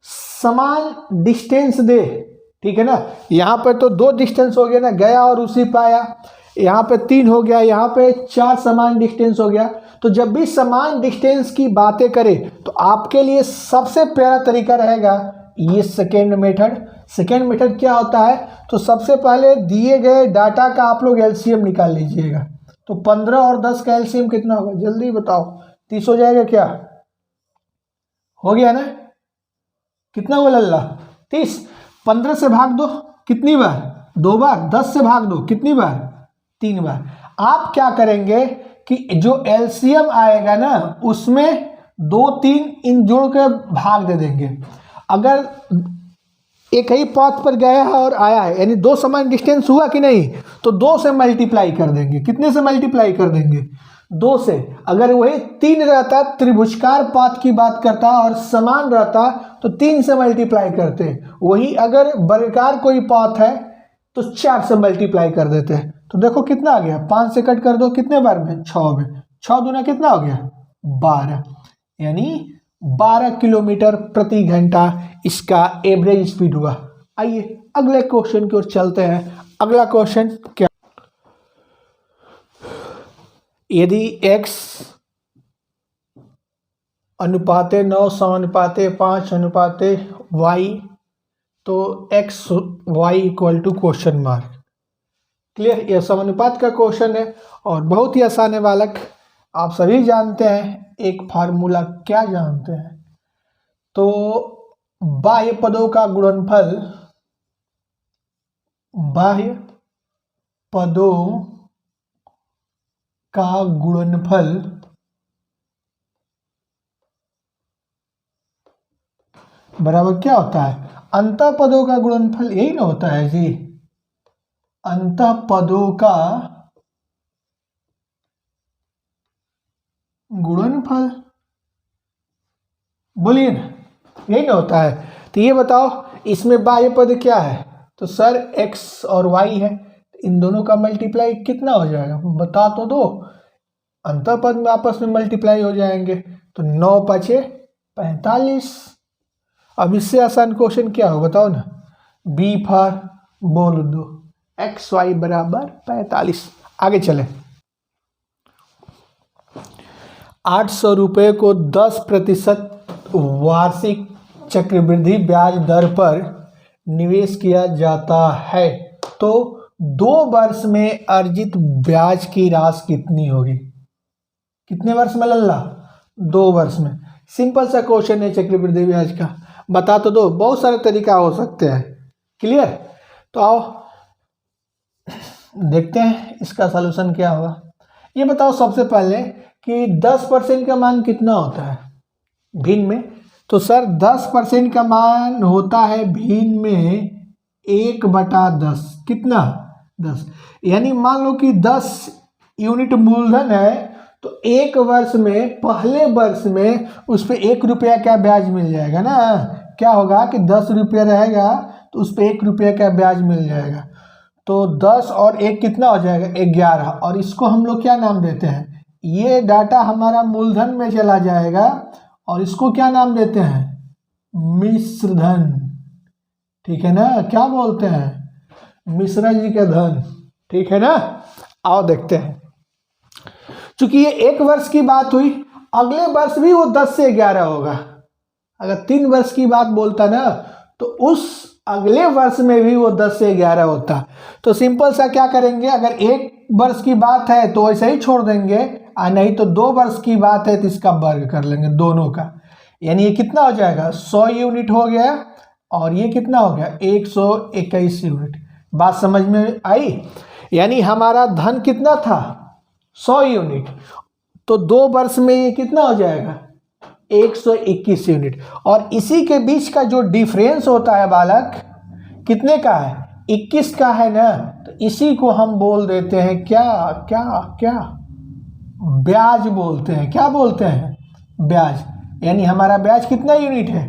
समान डिस्टेंस दे, ठीक है ना। यहाँ पर तो 2 डिस्टेंस हो गया ना, गया और उसी पाया। यहाँ पे 3 हो गया, यहाँ पे 4 समान डिस्टेंस हो गया। तो जब भी समान डिस्टेंस की बातें करें तो आपके लिए सबसे प्यारा तरीका रहेगा ये सेकेंड मेथड। सेकेंड मेथड क्या होता है? तो सबसे पहले दिए गए डाटा का आप लोग एलसीएम निकाल लीजिएगा। तो 15 और 10 का एलसीएम कितना होगा? जल्दी बताओ। 30 हो जाएगा क्या? हो गया ना? कितना हुआ लल्ला? 30। 15 से भाग दो, कितनी बार? 2 बार। 10 से भाग दो, कितनी बार? 3 बार। आप क्या करेंगे कि जो एलसीएम आएगा ना उसमें 2-3 इन जोड़ के भाग दे देंगे। अगर एक ही पथ पर गया है और आया है यानी दो समान डिस्टेंस हुआ कि नहीं, तो 2 से मल्टीप्लाई कर देंगे। कितने से मल्टीप्लाई कर देंगे? 2 से। अगर वही 3 रहता, त्रिभुजकार पथ की बात करता और समान रहता तो 3 से मल्टीप्लाई करते। वही अगर वर्गाकार कोई पथ है तो 4 से मल्टीप्लाई कर देते हैं। तो देखो कितना आ गया, 5 से कट कर दो, कितने बार में? 6 में। 6 दूना कितना हो गया? 12, यानी 12 किलोमीटर प्रति घंटा इसका एवरेज स्पीड हुआ। आइए अगले क्वेश्चन की ओर चलते हैं। अगला क्वेश्चन क्या, यदि x अनुपाते 9 समानुपाते 5 अनुपाते y तो x y equal to question mark. Clear? यह समानुपात का क्वेश्चन है और बहुत ही आसान है बालक, आप सभी जानते हैं। एक फार्मूला क्या जानते हैं? तो बाह्य पदों का गुणनफल, बाह्य पदों का गुणनफल बराबर क्या होता है? अंतः पदों का गुणनफल। यही ना होता है जी, अंतः पदों का गुणनफल। बोलिए ना, यही ना होता है। तो ये बताओ इसमें बाह्य पद क्या है? तो सर x और y है, इन दोनों का मल्टीप्लाई कितना हो जाएगा? बता तो दो। अंतः पद में आपस में मल्टीप्लाई हो जाएंगे तो 9 पचे 45। अब इससे आसान क्वेश्चन क्या हो बताओ ना? बी फॉर बोल दो, एक्स वाई बराबर 45। आगे चले। 800 रुपये को 10% वार्षिक चक्रवृद्धि ब्याज दर पर निवेश किया जाता है तो 2 वर्ष में अर्जित ब्याज की राशि कितनी होगी? कितने वर्ष में लल्ला? 2 वर्ष में। सिंपल सा क्वेश्चन है चक्रवृद्धि ब्याज का, बता तो दो। बहुत सारे तरीका हो सकते हैं। क्लियर? तो आओ देखते हैं इसका सलूशन क्या होगा। ये बताओ सबसे पहले कि 10% का मान कितना होता है भिन्न में? तो सर 10% का मान होता है भिन्न में 1/10। कितना? 10। यानी मान लो कि 10 यूनिट मूलधन है तो 1 वर्ष में, पहले वर्ष में उस पर 1 रुपया का ब्याज मिल जाएगा ना। क्या होगा कि 10 रुपया रहेगा तो उस पर 1 रुपया का ब्याज मिल जाएगा। तो 10 और 1 कितना हो जाएगा? 11। और इसको हम लोग क्या नाम देते हैं? ये डाटा हमारा मूलधन में चला जाएगा और इसको क्या नाम देते हैं? मिश्रधन। ठीक है ना? क्या बोलते हैं? मिश्रा जी का धन। ठीक है ना? आओ देखते हैं। चूंकि ये 1 वर्ष की बात हुई, अगले वर्ष भी वो 10 से 11 होगा। अगर 3 वर्ष की बात बोलता ना तो उस अगले वर्ष में भी वो 10 से 11 होता। तो सिंपल सा क्या करेंगे, अगर 1 वर्ष की बात है तो ऐसे ही छोड़ देंगे, और नहीं तो 2 वर्ष की बात है तो इसका वर्ग कर लेंगे दोनों का। यानी ये कितना हो जाएगा? 100 यूनिट हो गया और ये कितना हो गया? 121 यूनिट। बात समझ में आई? यानी हमारा धन कितना था? 100 यूनिट। तो 2 वर्ष में ये कितना हो जाएगा? 121 यूनिट। और इसी के बीच का जो डिफरेंस होता है बालक, कितने का है? 21 का है ना। तो इसी को हम बोल देते हैं क्या क्या क्या? ब्याज बोलते हैं। क्या बोलते हैं? ब्याज। यानी हमारा ब्याज कितना यूनिट है?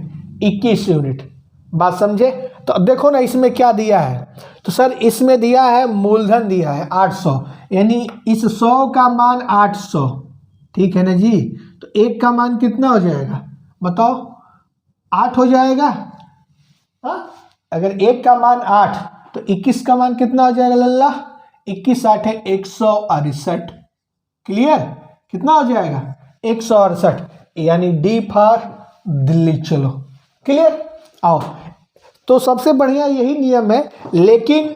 21 यूनिट। बात समझे? तो अब देखो ना इसमें क्या दिया है। तो सर इसमें दिया है मूलधन दिया है 800, यानी इस 100 का मान 800। ठीक है ना जी? तो 1 का मान कितना हो जाएगा बताओ? 8 हो जाएगा। हाँ, अगर 1 का मान 8 तो 21 का मान कितना हो जाएगा लल्ला? 21 8 है 168। क्लियर? कितना हो जाएगा? 168। यानी डी फॉर दिल्ली। चलो क्लियर? आओ। तो सबसे बढ़िया यही नियम है, लेकिन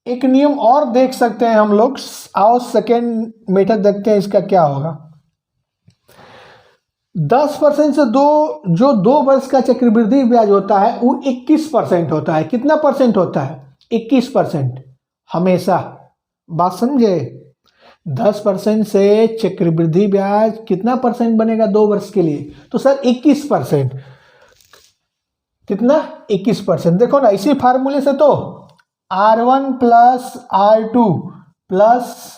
एक नियम और देख सकते हैं हम लोग। आओ सेकेंड मेथड देखते हैं इसका क्या होगा। 10% से जो 2 वर्ष का चक्रवृद्धि ब्याज होता है वो 21% होता है। कितना परसेंट होता है? 21% हमेशा। बात समझे? 10% से चक्रवृद्धि ब्याज कितना परसेंट बनेगा 2 वर्ष के लिए? तो सर 21%। कितना? 21%। देखो ना, इसी फार्मूले से तो R1 plus R2 plus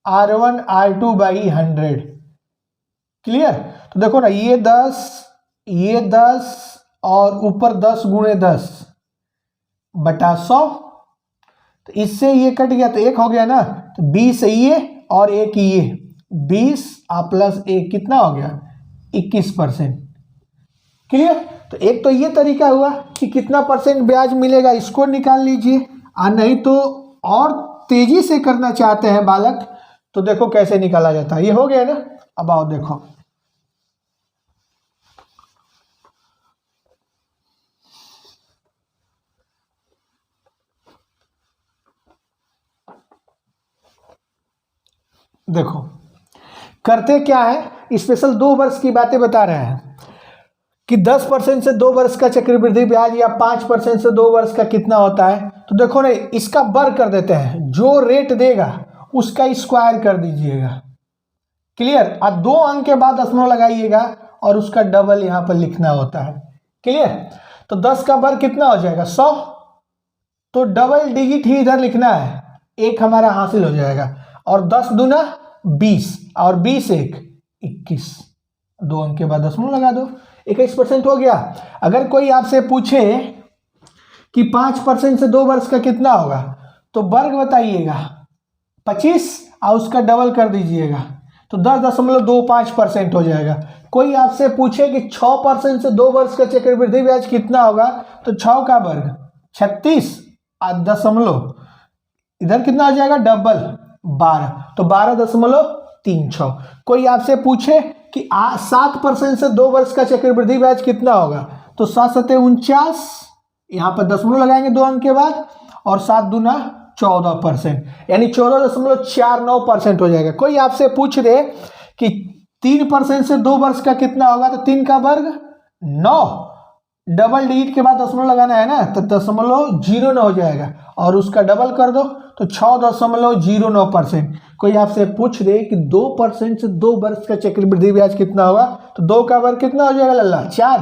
R1 R2 by 100। Clear? तो देखो ना, ये 10 और ऊपर 10 गुणे 10 बटा 100। तो इससे ये कट गया तो 1 हो गया ना, तो 20 ये और 1 ये, 20 प्लस 1 कितना हो गया? 21%। क्लियर? तो एक तो ये तरीका हुआ कि कितना परसेंट ब्याज मिलेगा इसको निकाल लीजिए, और नहीं तो और तेजी से करना चाहते हैं बालक तो देखो कैसे निकाला जाता है। ये हो गया ना? अब आओ देखो, देखो करते क्या है, स्पेशल 2 वर्ष की बातें बता रहे हैं कि 10% से 2 वर्ष का चक्रवृद्धि ब्याज या 5% से 2 वर्ष का कितना होता है। तो देखो ना, इसका वर्ग कर देते हैं, जो रेट देगा उसका स्क्वायर कर दीजिएगा। क्लियर? और 2 अंक के बाद दशमलव लगाइएगा और उसका डबल यहाँ पर लिखना होता है। क्लियर? तो 10 का वर्ग कितना हो जाएगा? 100। तो डबल डिजिट ही इधर लिखना है, 1 हमारा हासिल हो जाएगा। और 10 दूना 20 और 20 1 21, 2 अंक के बाद दशमलव लगा दो, 21% हो गया। अगर कोई आपसे पूछे कि 5% से 2 वर्ष का कितना होगा, तो वर्ग बताइएगा 25 और उसका डबल कर दीजिएगा, तो 10.25% हो जाएगा। कोई आपसे पूछे कि 6% से 2 वर्ष का चक्रवृद्धि ब्याज कितना होगा, तो 6 का वर्ग 36 और दशमलव इधर कितना हो जाएगा? डबल 12, तो 12.36। कोई आपसे पूछे कि 7% से 2 वर्ष का चक्रवृद्धि ब्याज कितना होगा, तो 7 सते 49, यहाँ पर दशमलव लगाएंगे 2 अंक के बाद, और 7 दूना 14%, यानी 14.49% हो जाएगा। कोई आपसे पूछ दे कि 3% से 2 वर्ष का कितना होगा, तो 3 का वर्ग 9, डबल डिजिट के बाद दशमलव लगाना है ना, तो 0.09 हो जाएगा और उसका डबल कर दो तो 6.09%। कोई आपसे पूछ दे कि 2% से 2 वर्ष का चक्रवृद्धि ब्याज कितना होगा, तो 2 का वर्ग कितना हो जाएगा लल्ला? 4,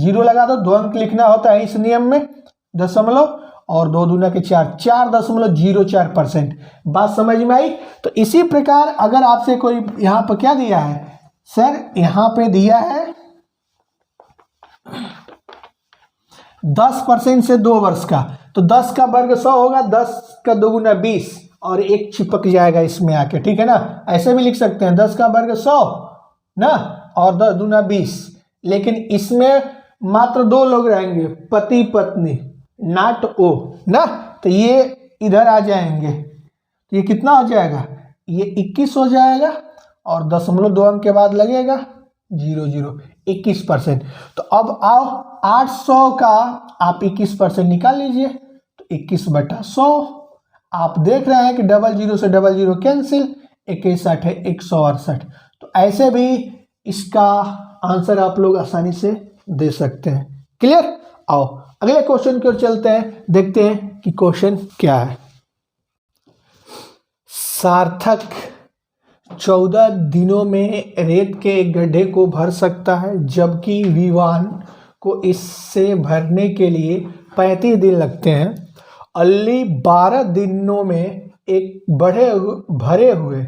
0 लगा दो, 2 अंक लिखना होता है इस नियम में, दशमलव और 2 दूना के 4, 4.04%। बात समझ में आई? तो इसी प्रकार अगर आपसे कोई यहाँ पर क्या दिया है, सर यहाँ पे दिया है 10% से 2 वर्ष का, तो 10 का वर्ग 100 होगा, 10 का 2 गुना 20 और 1 चिपक जाएगा इसमें आके, ठीक है ना? ऐसे भी लिख सकते हैं 10 का वर्ग 100 ना, और 10 दूना 20, लेकिन इसमें मात्र 2 लोग रहेंगे, पति पत्नी, नाट ओ ना, तो ये इधर आ जाएंगे, तो ये कितना हो जाएगा? ये 21 हो जाएगा और 0.2 अंक के बाद लगेगा 00, 21%। तो अब आओ 800 का आप 21% निकाल लीजिए, तो 21/100। आप देख रहे हैं कि 00 से 00 कैंसिल, 21 है 168। तो ऐसे भी इसका आंसर आप लोग आसानी से दे सकते हैं। क्लियर? आओ अगले क्वेश्चन की ओर चलते हैं, देखते हैं कि क्वेश्चन क्या है। सार्थक 14 दिनों में रेत के गड्ढे को भर सकता है, जबकि विवान को इससे भरने के लिए 35 दिन लगते हैं। अल्ली 12 दिनों में एक भरे हुए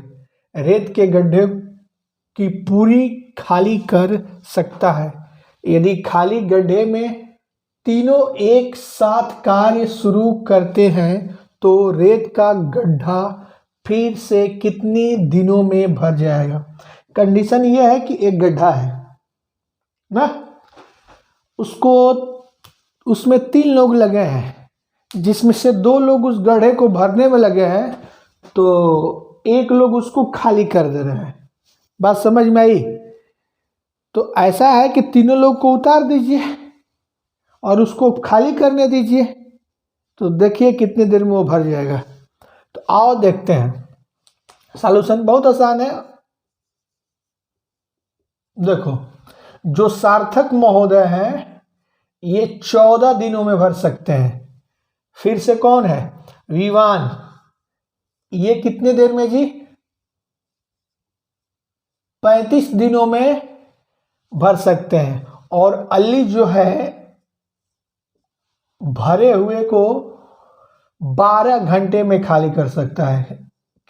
रेत के गड्ढे की पूरी खाली कर सकता है। यदि खाली गड्ढे में तीनों एक साथ कार्य शुरू करते हैं तो रेत का गड्ढा फिर से कितनी दिनों में भर जाएगा। कंडीशन यह है कि एक गड्ढा है ना, उसमें 3 लोग लगे हैं, जिसमें से 2 लोग उस गड्ढे को भरने में लगे हैं, तो 1 लोग उसको खाली कर दे रहे हैं। बात समझ में आई? तो ऐसा है कि तीनों लोग को उतार दीजिए और उसको खाली करने दीजिए, तो देखिए कितनी देर में वो भर जाएगा। तो आओ देखते हैं, सॉल्यूशन बहुत आसान है। देखो, जो सार्थक महोदय हैं ये 14 दिनों में भर सकते हैं। फिर से कौन है? विवान, ये कितने देर में जी? 35 दिनों में भर सकते हैं। और अल्ली जो है भरे हुए को 12 घंटे में खाली कर सकता है।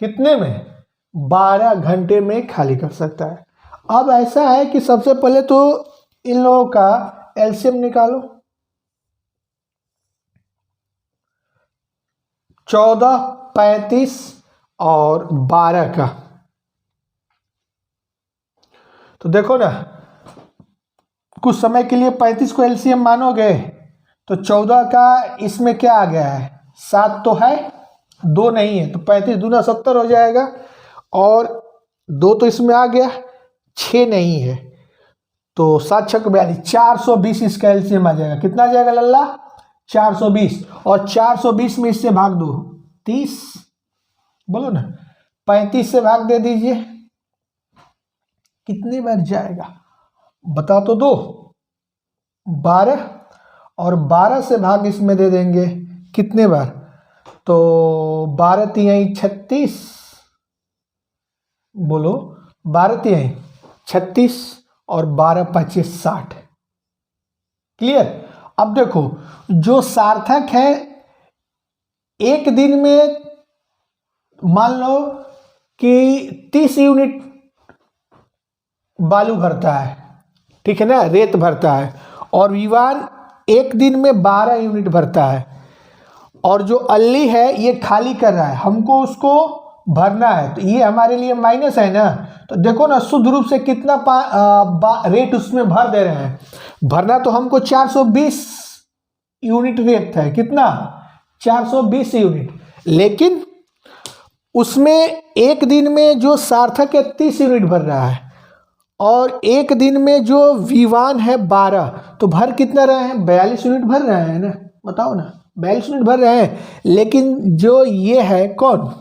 कितने में? 12 घंटे में खाली कर सकता है। अब ऐसा है कि सबसे पहले तो इन लोगों का एलसीएम निकालो। 14, 35 और 12 का। तो देखो ना, कुछ समय के लिए 35 को एलसीएम मानोगे तो 14 का इसमें क्या आ गया है? 7 तो है, 2 नहीं है, तो 35 दूना 70 हो जाएगा। और 2 तो इसमें आ गया, 6 नहीं है, तो 7 6 42, 420 इसका एलसीएम आ जाएगा। कितना आ जाएगा लल्ला? 420। और 420 में इससे भाग दो 30, बोलो ना। 35 से भाग दे दीजिए, कितने बार जाएगा बता तो दो। 12, और 12 से भाग इसमें दे देंगे कितने बार? तो 12 तिहाई 36, बोलो 12 तिहाई 36 और 12 25 60। क्लियर? अब देखो, जो सार्थक है एक दिन में मान लो कि 30 यूनिट बालू भरता है, ठीक है ना, रेत भरता है। और विवान एक दिन में 12 यूनिट भरता है। और जो अल्ली है ये खाली कर रहा है, हमको उसको भरना है, तो ये हमारे लिए माइनस है ना। तो देखो ना, शुद्ध रूप से कितना रेट उसमें भर दे रहे हैं। भरना तो हमको 420 यूनिट रेट है। कितना? 420 यूनिट। लेकिन उसमें एक दिन में जो सार्थक है 30 यूनिट भर रहा है, और एक दिन में जो विवान है 12, तो भर कितना रहे हैं? 42 यूनिट भर रहे हैं ना। बताओ ना, 42 यूनिट भर रहे हैं। लेकिन जो ये है कौन?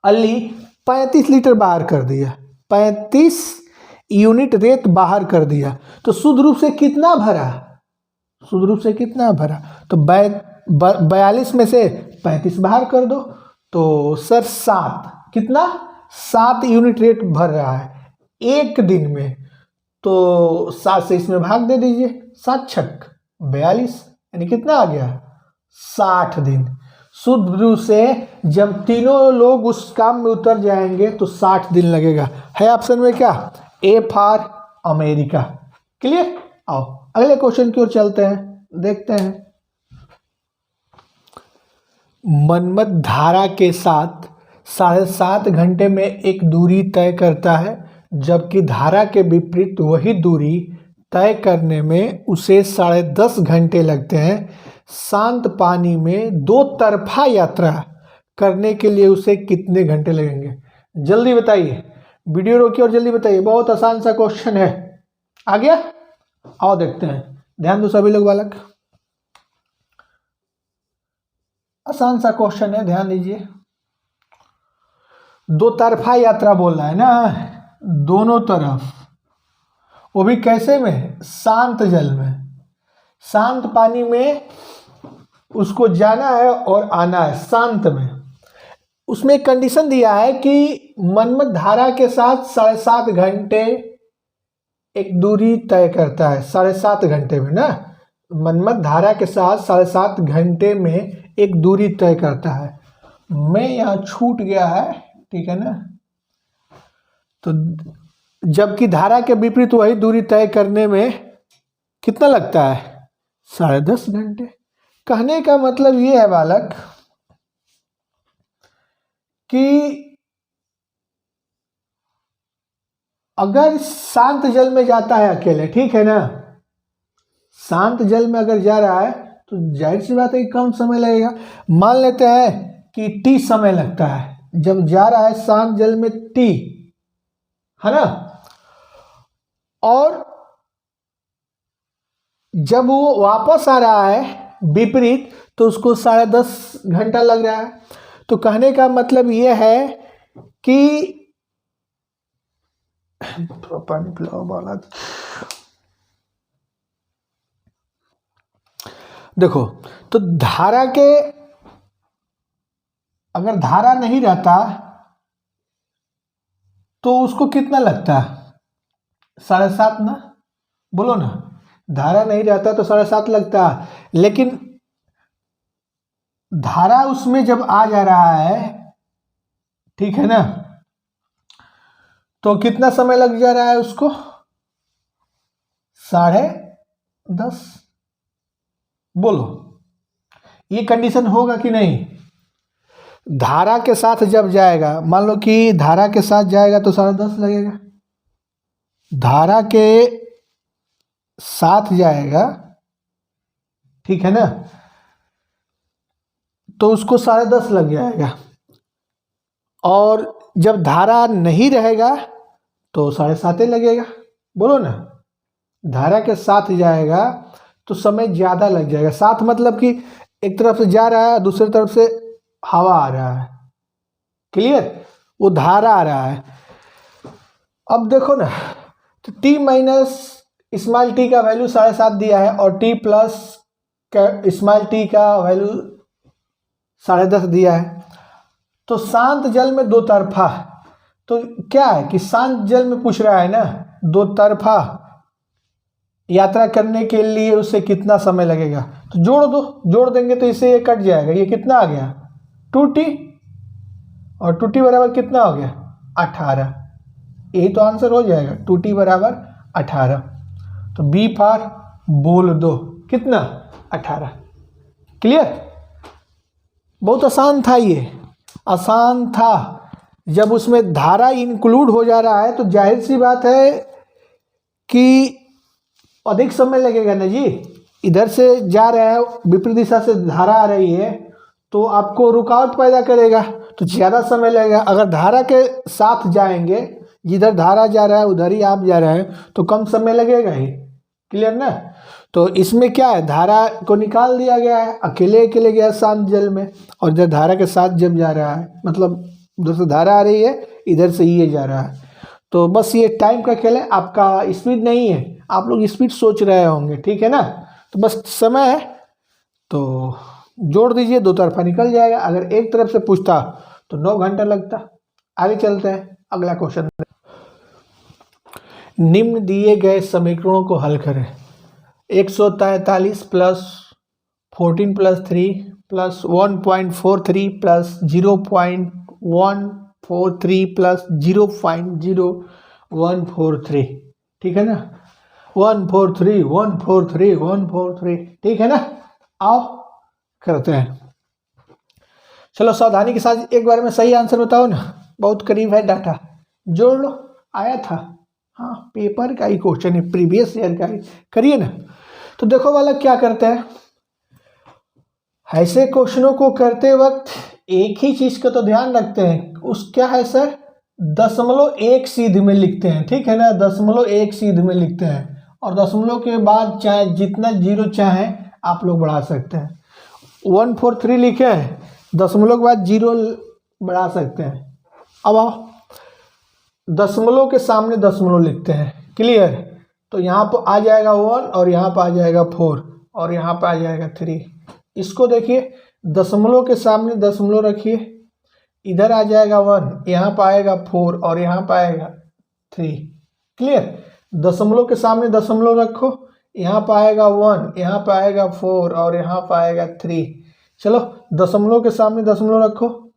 अल्ली 35 लीटर बाहर कर दिया, 35 यूनिट रेत बाहर कर दिया। तो शुद्ध रूप से कितना भरा? शुद्ध रूप से कितना भरा? तो 42 में से 35 बाहर कर दो, तो सर 7। कितना? 7 यूनिट रेत भर रहा है एक दिन में। तो 7 से इसमें भाग दे दीजिए, 7 छक 42, यानी कितना आ गया? 60 दिन। शुद्ध रूप से जब तीनों लोग उस काम में उतर जाएंगे तो 60 दिन लगेगा। है ऑप्शन में क्या? A for America. क्लियर? आओ अगले क्वेश्चन की ओर चलते हैं, देखते हैं। मनमत धारा के साथ 7.5 घंटे में एक दूरी तय करता है, जबकि धारा के विपरीत वही दूरी तय करने में उसे 10.5 घंटे लगते हैं। शांत पानी में 2 तरफा यात्रा करने के लिए उसे कितने घंटे लगेंगे? जल्दी बताइए, वीडियो रोकिए और जल्दी बताइए। बहुत आसान सा क्वेश्चन है। आ गया? आओ देखते हैं, ध्यान दो सभी लोग बालक। आसान सा क्वेश्चन है, ध्यान दीजिए। 2 तरफा यात्रा बोल रहा है ना, दोनों तरफ, वो भी कैसे में? शांत जल में, शांत पानी में उसको जाना है और आना है शांत में। उसमें एक कंडीशन दिया है कि मनमत धारा के साथ 7.5 घंटे एक दूरी तय करता है। 7.5 घंटे में ना, मनमत धारा के साथ 7.5 घंटे में एक दूरी तय करता है। मैं यहाँ छूट गया है, ठीक है ना। तो जबकि धारा के विपरीत वही दूरी तय करने में कितना लगता है? 10.5 घंटे। कहने का मतलब ये है बालक कि अगर शांत जल में जाता है अकेले, ठीक है ना, शांत जल में अगर जा रहा है तो जाहिर सी बात है कि कम समय लगेगा। मान लेते हैं कि टी समय लगता है जब जा रहा है शांत जल में, टी, है ना। और जब वो वापस आ रहा है विपरीत, तो उसको 10.5 घंटा लग रहा है। तो कहने का मतलब ये है कि पानी पिलाओ बालक। देखो, तो धारा के अगर धारा नहीं रहता तो उसको कितना लगता? 7.5 ना, बोलो ना। धारा नहीं रहता तो 7.5 लगता, लेकिन धारा उसमें जब आ जा रहा है, ठीक है ना, तो कितना समय लग जा रहा है उसको? 10.5। बोलो, ये कंडीशन होगा कि नहीं? धारा के साथ जब जाएगा, मान लो कि धारा के साथ जाएगा तो 10.5 लगेगा। धारा के साथ जाएगा, ठीक है ना, तो उसको 10.5 लग जाएगा। और जब धारा नहीं रहेगा तो 7.5 लगेगा। बोलो ना, धारा के साथ जाएगा तो समय ज़्यादा लग जाएगा। साथ मतलब कि एक तरफ से जा रहा है, दूसरी तरफ से हवा आ रहा है, क्लियर? वो धारा आ रहा है। अब देखो ना, तो t माइनस स्मॉल t का वैल्यू 7.5 दिया है और t प्लस स्मॉल t का वैल्यू 10.5 दिया है। तो शांत जल में दो तरफा, तो क्या है कि शांत जल में पूछ रहा है ना, दो तरफा यात्रा करने के लिए उसे कितना समय लगेगा। तो जोड़ दो, जोड़ देंगे तो इससे ये कट जाएगा। ये कितना आ गया? 2t, और 2t बराबर कितना हो गया? 18। यही तो आंसर हो जाएगा, 2t बराबर 18। तो बी फॉर बोल दो, कितना? 18। क्लियर? बहुत आसान था, ये आसान था। जब उसमें धारा इंक्लूड हो जा रहा है तो जाहिर सी बात है कि अधिक समय लगेगा ना जी। इधर से जा रहे हैं, विपरीत दिशा से धारा आ रही है तो आपको रुकावट पैदा करेगा, तो ज़्यादा समय लगेगा। अगर धारा के साथ जाएंगे, जिधर धारा जा रहा है उधर ही आप जा रहे हैं, तो कम समय लगेगा ही। क्लियर ना? तो इसमें क्या है, धारा को निकाल दिया गया है, अकेले अकेले गया शांत जल में, और इधर धारा के साथ जब जा रहा है, मतलब उधर से धारा आ रही है, इधर से ये जा रहा है। तो बस ये टाइम का खेल है, आपका स्पीड नहीं है। आप लोग स्पीड सोच रहे होंगे, ठीक है ना? तो बस समय है, तो जोड़ दीजिए, दो तरफा निकल जाएगा। अगर एक तरफ से पूछता तो 9 घंटा लगता। आगे चलते हैं, अगला क्वेश्चन। निम्न दिए गए समीकरणों को हल करें। 143 plus 14 plus 3 plus 1.43 plus 0.143 plus 0.0143, ठीक है ना? 143 143 143, ठीक है ना? आओ करते हैं। चलो सावधानी के साथ एक बार में सही आंसर बताओ ना, बहुत करीब है डाटा। जोड़ लो, आया था, हाँ पेपर का ही क्वेश्चन है, प्रीवियस ईयर का ही। करिए ना। तो देखो वाला क्या करते हैं, ऐसे क्वेश्चनों को करते वक्त एक ही चीज का तो ध्यान रखते हैं। उस क्या है सर, 0.1 सीध में लिखते हैं, ठीक है ना? 0.1 सीध में लिखते हैं, और दशमलव के बाद चाहे जितना जीरो चाहे आप लोग बढ़ा सकते हैं। 143 लिखे हैं, दशमलव के बाद जीरो बढ़ा सकते हैं। अब आओ, दशमलव के सामने दशमलव लिखते हैं, क्लियर? तो यहाँ पर आ जाएगा 1, और यहाँ पर आ जाएगा 4, और यहाँ पर आ जाएगा 3। इसको देखिए, दशमलव के सामने दशमलव रखिए, इधर आ जाएगा 1, यहाँ पर आएगा 4, और यहाँ पर आएगा 3। क्लियर? दशमलव के सामने दशमलव रखो, यहाँ पर आएगा 1, यहाँ पर आएगा 4, और यहाँ पर आएगा 3। चलो दशमलव के सामने दशमलव रखो,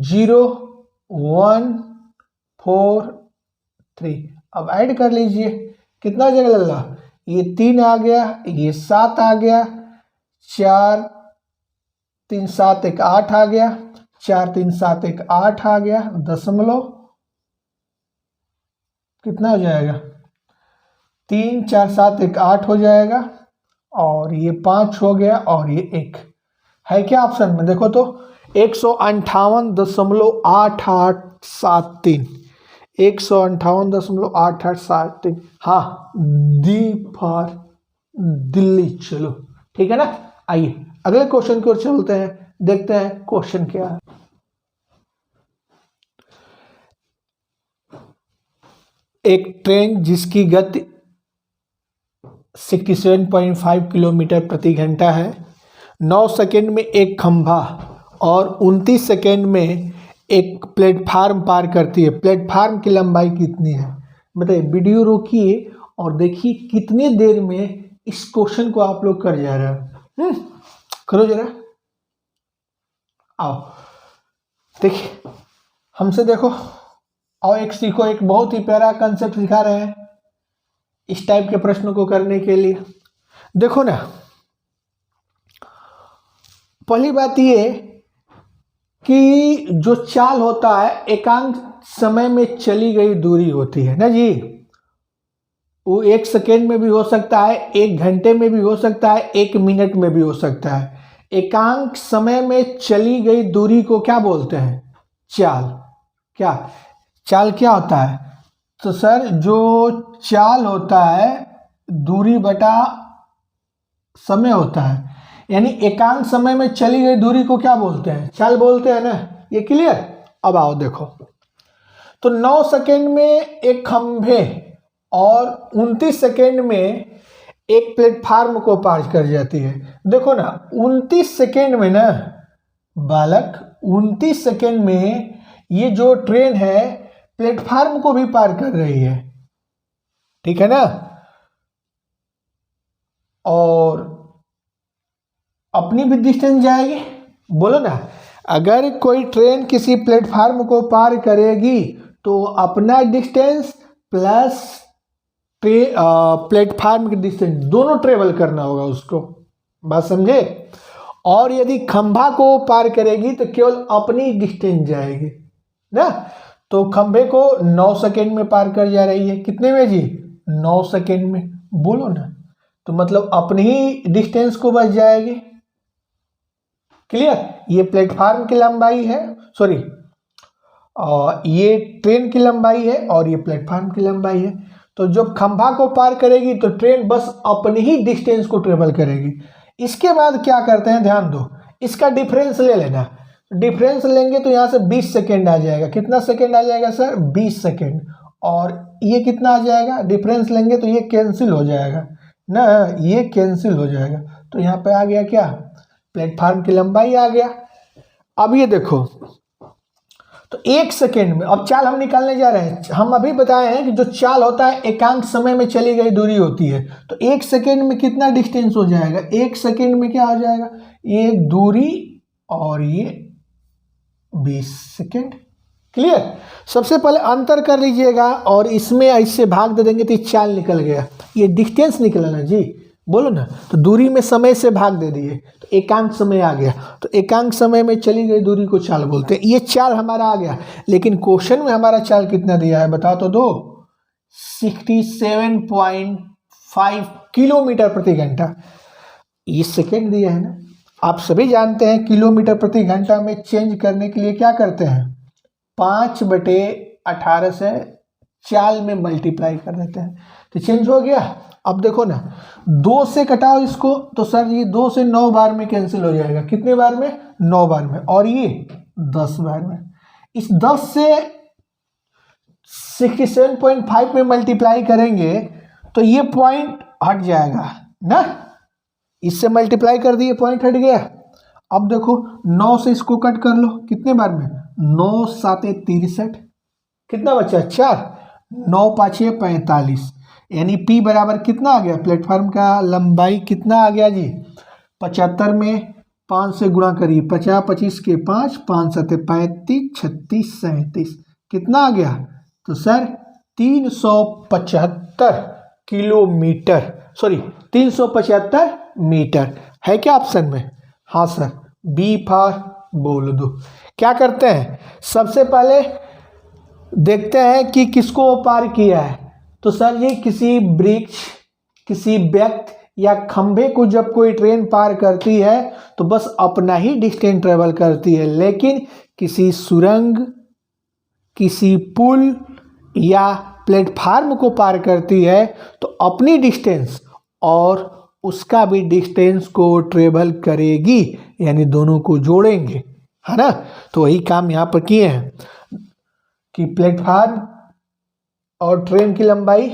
0 1 4 3। अब ऐड कर लीजिए, कितना जगह लगा? ये 3 आ गया, ये 7 आ गया, 4 3 7 1 8 आ गया, 4 3 7 1 8 आ गया, दशमलव कितना हो जाएगा? 3 4 7 1 8 हो जाएगा, और ये 5 हो गया, और ये 1 है क्या ऑप्शन में? देखो तो 158.8873, 158.8873। हाँ, दी फॉर दिल्ली। चलो ठीक है ना? आइए अगले क्वेश्चन की ओर चलते हैं, देखते हैं क्वेश्चन क्या है। एक ट्रेन जिसकी गति 67.5 किलोमीटर प्रति घंटा है, 9 सेकेंड में एक खंभा और 29 सेकेंड में एक प्लेटफार्म पार करती है। प्लेटफार्म की लंबाई कितनी है बताइए। वीडियो रोकिए और देखिए कितनी देर में इस क्वेश्चन को आप लोग कर जा रहे हैं। करो जरा, आओ देखिए हमसे देखो, और एक सीखो, एक बहुत ही प्यारा कंसेप्ट सिखा रहे हैं इस टाइप के प्रश्नों को करने के लिए। देखो ना, पहली बात ये कि जो चाल होता है एकांक समय में चली गई दूरी होती है ना जी। वो 1 सेकेंड में भी हो सकता है, 1 घंटे में भी हो सकता है, 1 मिनट में भी हो सकता है। एकांक समय में चली गई दूरी को क्या बोलते हैं? चाल। क्या चाल क्या होता है? तो सर जो चाल होता है दूरी बटा समय होता है, यानी एकांक समय में चली गई दूरी को क्या बोलते हैं? चाल बोलते हैं ना। ये क्लियर? अब आओ देखो, तो 9 सेकेंड में एक खंभे और 29 सेकेंड में एक प्लेटफार्म को पार कर जाती है। देखो ना 29 सेकेंड में ना बालक, 29 सेकेंड में ये जो ट्रेन है प्लेटफार्म को भी पार कर रही है, ठीक है ना। और अपनी भी डिस्टेंस जाएगी। बोलो ना, अगर कोई ट्रेन किसी प्लेटफार्म को पार करेगी तो अपना डिस्टेंस प्लस प्लेटफार्म की डिस्टेंस दोनों ट्रेवल करना होगा उसको। बात समझे? और यदि खंभा को पार करेगी तो केवल अपनी डिस्टेंस जाएगी ना। तो खंभे को 9 सेकेंड में पार कर जा रही है। कितने में जी? 9 सेकेंड में। बोलो ना, तो मतलब अपनी ही डिस्टेंस को बच जाएगी। क्लियर? ये प्लेटफार्म की लंबाई है, सॉरी ये ट्रेन की लंबाई है और ये प्लेटफार्म की लंबाई है। तो जब खंभा को पार करेगी तो ट्रेन बस अपनी ही डिस्टेंस को ट्रेवल करेगी। इसके बाद क्या करते हैं, ध्यान दो, इसका डिफरेंस ले लेना। डिफरेंस लेंगे तो यहाँ से 20 सेकेंड आ जाएगा। कितना सेकेंड आ जाएगा सर? 20 सेकेंड। और ये कितना आ जाएगा? डिफरेंस लेंगे तो ये कैंसिल हो जाएगा ना, ये कैंसिल हो जाएगा। तो यहाँ पे आ गया क्या? प्लेटफार्म की लंबाई आ गया। अब ये देखो, तो 1 सेकेंड में अब चाल हम निकालने जा रहे हैं। हम अभी बताए हैं कि जो चाल होता है एकांक समय में चली गई दूरी होती है। तो 1 सेकेंड में कितना डिस्टेंस हो जाएगा? 1 सेकेंड में क्या हो जाएगा? ये दूरी और ये 20 सेकेंड। क्लियर? सबसे पहले अंतर कर लीजिएगा और इसमें ऐसे भाग दे देंगे तो ये चाल निकल गया। ये डिस्टेंस निकला ना जी, बोलो ना। तो दूरी में समय से भाग दे दिए तो एकांक समय आ गया। तो एकांक समय में चली गई दूरी को चाल बोलते हैं। ये चाल हमारा आ गया, लेकिन क्वेश्चन में हमारा चाल कितना दिया है बता तो दो। 67.5 किलोमीटर प्रति घंटा। ये सेकेंड दिया है ना। आप सभी जानते हैं किलोमीटर प्रति घंटा में चेंज करने के लिए क्या करते हैं? 5/18 से चाल में मल्टीप्लाई कर देते हैं तो चेंज हो गया। अब देखो ना, 2 से कटाओ इसको तो सर ये 2 से 9 बार में कैंसिल हो जाएगा। कितने बार में? 9 बार में। और ये 10 बार में। इस 10 से 67.5 में मल्टीप्लाई करेंगे तो ये पॉइंट हट जाएगा ना। इससे मल्टीप्लाई कर दिए, पॉइंट हट गया। अब देखो 9 से इसको कट कर लो। कितने बार में? 9 7 63। कितना बचा? 4। 9 5 45, यानी P बराबर कितना आ गया? प्लेटफार्म का लंबाई कितना आ गया जी? 75 में 5 से गुणा करिए। 50 25 के 5, 5 7 35, 36 37। कितना आ गया? तो सर 375 किलोमीटर, सॉरी 375 मीटर है क्या ऑप्शन में? हाँ सर, बी फॉर बोल दो। क्या करते हैं, सबसे पहले देखते हैं कि किसको पार किया है। तो सर ये किसी वृक्ष, किसी व्यक्ति या खंभे को जब कोई ट्रेन पार करती है तो बस अपना ही डिस्टेंस ट्रेवल करती है, लेकिन किसी सुरंग, किसी पुल या प्लेटफार्म को पार करती है तो अपनी डिस्टेंस और उसका भी डिस्टेंस को ट्रेवल करेगी, यानी दोनों को जोड़ेंगे, है ना। तो वही काम यहाँ पर किए हैं कि प्लेटफार्म और ट्रेन की लंबाई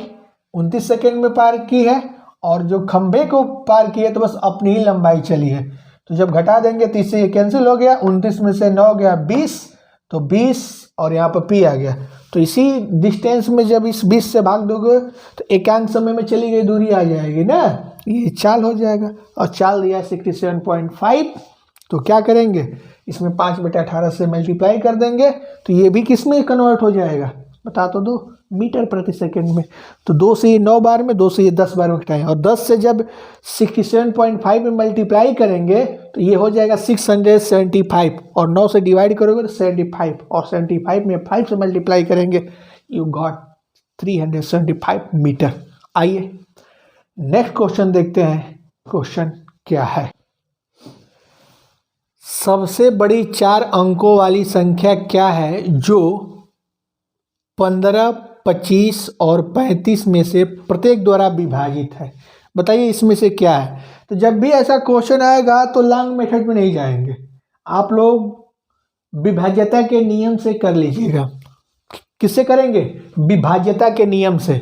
29 सेकेंड में पार की है और जो खंभे को पार किए तो बस अपनी ही लंबाई चली है। तो जब घटा देंगे तो इससे ये कैंसिल हो गया, 29 में से 9 गया 20, तो 20 और यहाँ पर p आ गया। तो इसी डिस्टेंस में जब इस 20 से भाग दोगे तो एकांक समय में चली गई दूरी आ जाएगी ना, ये चाल हो जाएगा। और चाल दिया 67.5, तो क्या करेंगे इसमें 5/18 से मल्टीप्लाई कर देंगे तो ये भी किस में कन्वर्ट हो जाएगा बता तो दो, मीटर प्रति सेकंड में। तो 2 से ये 9 बार में, 2 से ये 10 बार में घटाएं, और 10 से जब 67.5 में मल्टीप्लाई करेंगे तो ये हो जाएगा 675, और 9 से डिवाइड करोगे तो 75, और 75 में 5 से मल्टीप्लाई करेंगे, यू गॉट 375 मीटर। आइए नेक्स्ट क्वेश्चन देखते हैं, क्वेश्चन क्या है। सबसे बड़ी 4 अंकों वाली संख्या क्या है जो 15, 25 और 35 में से प्रत्येक द्वारा विभाजित है? बताइए इसमें से क्या है। तो जब भी ऐसा क्वेश्चन आएगा तो लॉन्ग मेथड में नहीं जाएंगे, आप लोग विभाज्यता के नियम से कर लीजिएगा। किससे करेंगे? विभाज्यता के नियम से।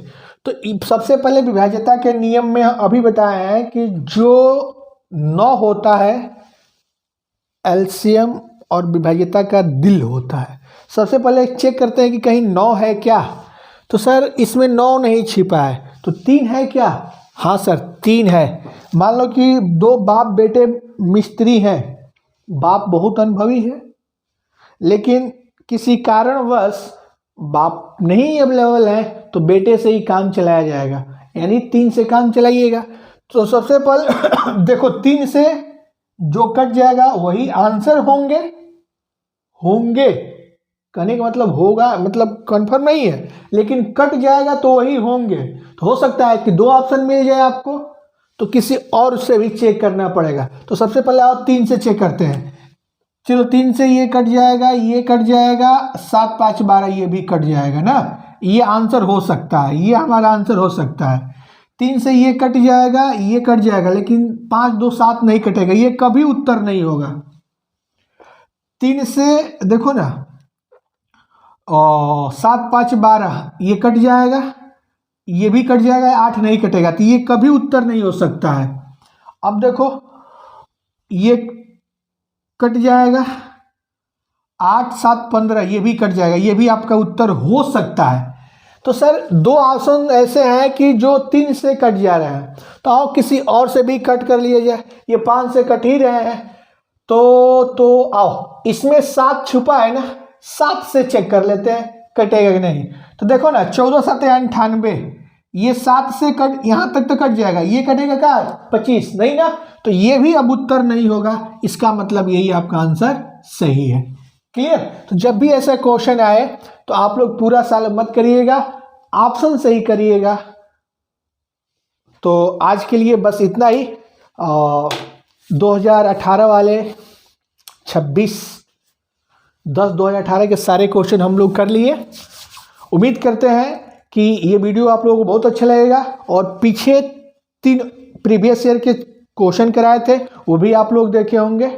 तो सबसे पहले विभाज्यता के नियम में अभी बताया है कि जो 9 होता है एलसीएम और विभाज्यता का दिल होता है। सबसे पहले चेक करते हैं कि कहीं 9 है क्या। तो सर इसमें 9 नहीं छिपा है, तो 3 है क्या? हाँ सर 3 है। मान लो कि 2 बाप बेटे मिस्त्री हैं, बाप बहुत अनुभवी है लेकिन किसी कारणवश बाप नहीं अवेलेबल है तो बेटे से ही काम चलाया जाएगा, यानी 3 से काम चलाइएगा। तो सबसे पहले देखो 3 से जो कट जाएगा वही आंसर होंगे कहने का मतलब होगा, मतलब कंफर्म नहीं है, लेकिन कट जाएगा तो वही होंगे। तो हो सकता है कि 2 ऑप्शन मिल जाए आपको, तो किसी और से भी चेक करना पड़ेगा। तो सबसे पहले आप 3 से चेक करते हैं। चलो 3 से ये कट जाएगा, ये कट जाएगा, 7 5 12 ये भी कट जाएगा ना, ये आंसर हो सकता है, ये हमारा आंसर हो सकता है। 3 से ये कट जाएगा, ये कट जाएगा, लेकिन 5 2 7 नहीं कटेगा, ये कभी उत्तर नहीं होगा। 3 से देखो ना, और 7 5 12 ये कट जाएगा, ये भी कट जाएगा, 8 नहीं कटेगा, तो ये कभी उत्तर नहीं हो सकता है। अब देखो ये कट जाएगा, 8 7 15 ये भी कट जाएगा, ये भी आपका उत्तर हो सकता है। तो सर 2 ऑप्शन ऐसे हैं कि जो 3 से कट जा रहे हैं, तो आओ किसी और से भी कट कर लिया जाए। ये 5 से कट ही रहे हैं, तो आओ इसमें 7 छुपा है ना, 7 से चेक कर लेते हैं कटेगा कि नहीं। तो देखो ना 14 7 98, ये 7 से कट यहाँ तक तो कट जाएगा, ये कटेगा क्या 25 नहीं ना, तो ये भी अब उत्तर नहीं होगा। इसका मतलब यही आपका आंसर सही है। क्लियर? तो जब भी ऐसा क्वेश्चन आए तो आप लोग पूरा साल मत करिएगा, ऑप्शन से ही करिएगा। तो आज के लिए बस इतना ही। 2018 वाले 26/10/2018 के सारे क्वेश्चन हम लोग कर लिए। उम्मीद करते हैं कि ये वीडियो आप लोगों को बहुत अच्छा लगेगा, और पीछे 3 प्रीवियस ईयर के क्वेश्चन कराए थे वो भी आप लोग देखे होंगे।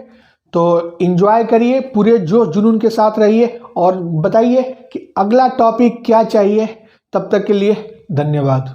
तो एंजॉय करिए, पूरे जोश जुनून के साथ रहिए, और बताइए कि अगला टॉपिक क्या चाहिए। तब तक के लिए धन्यवाद।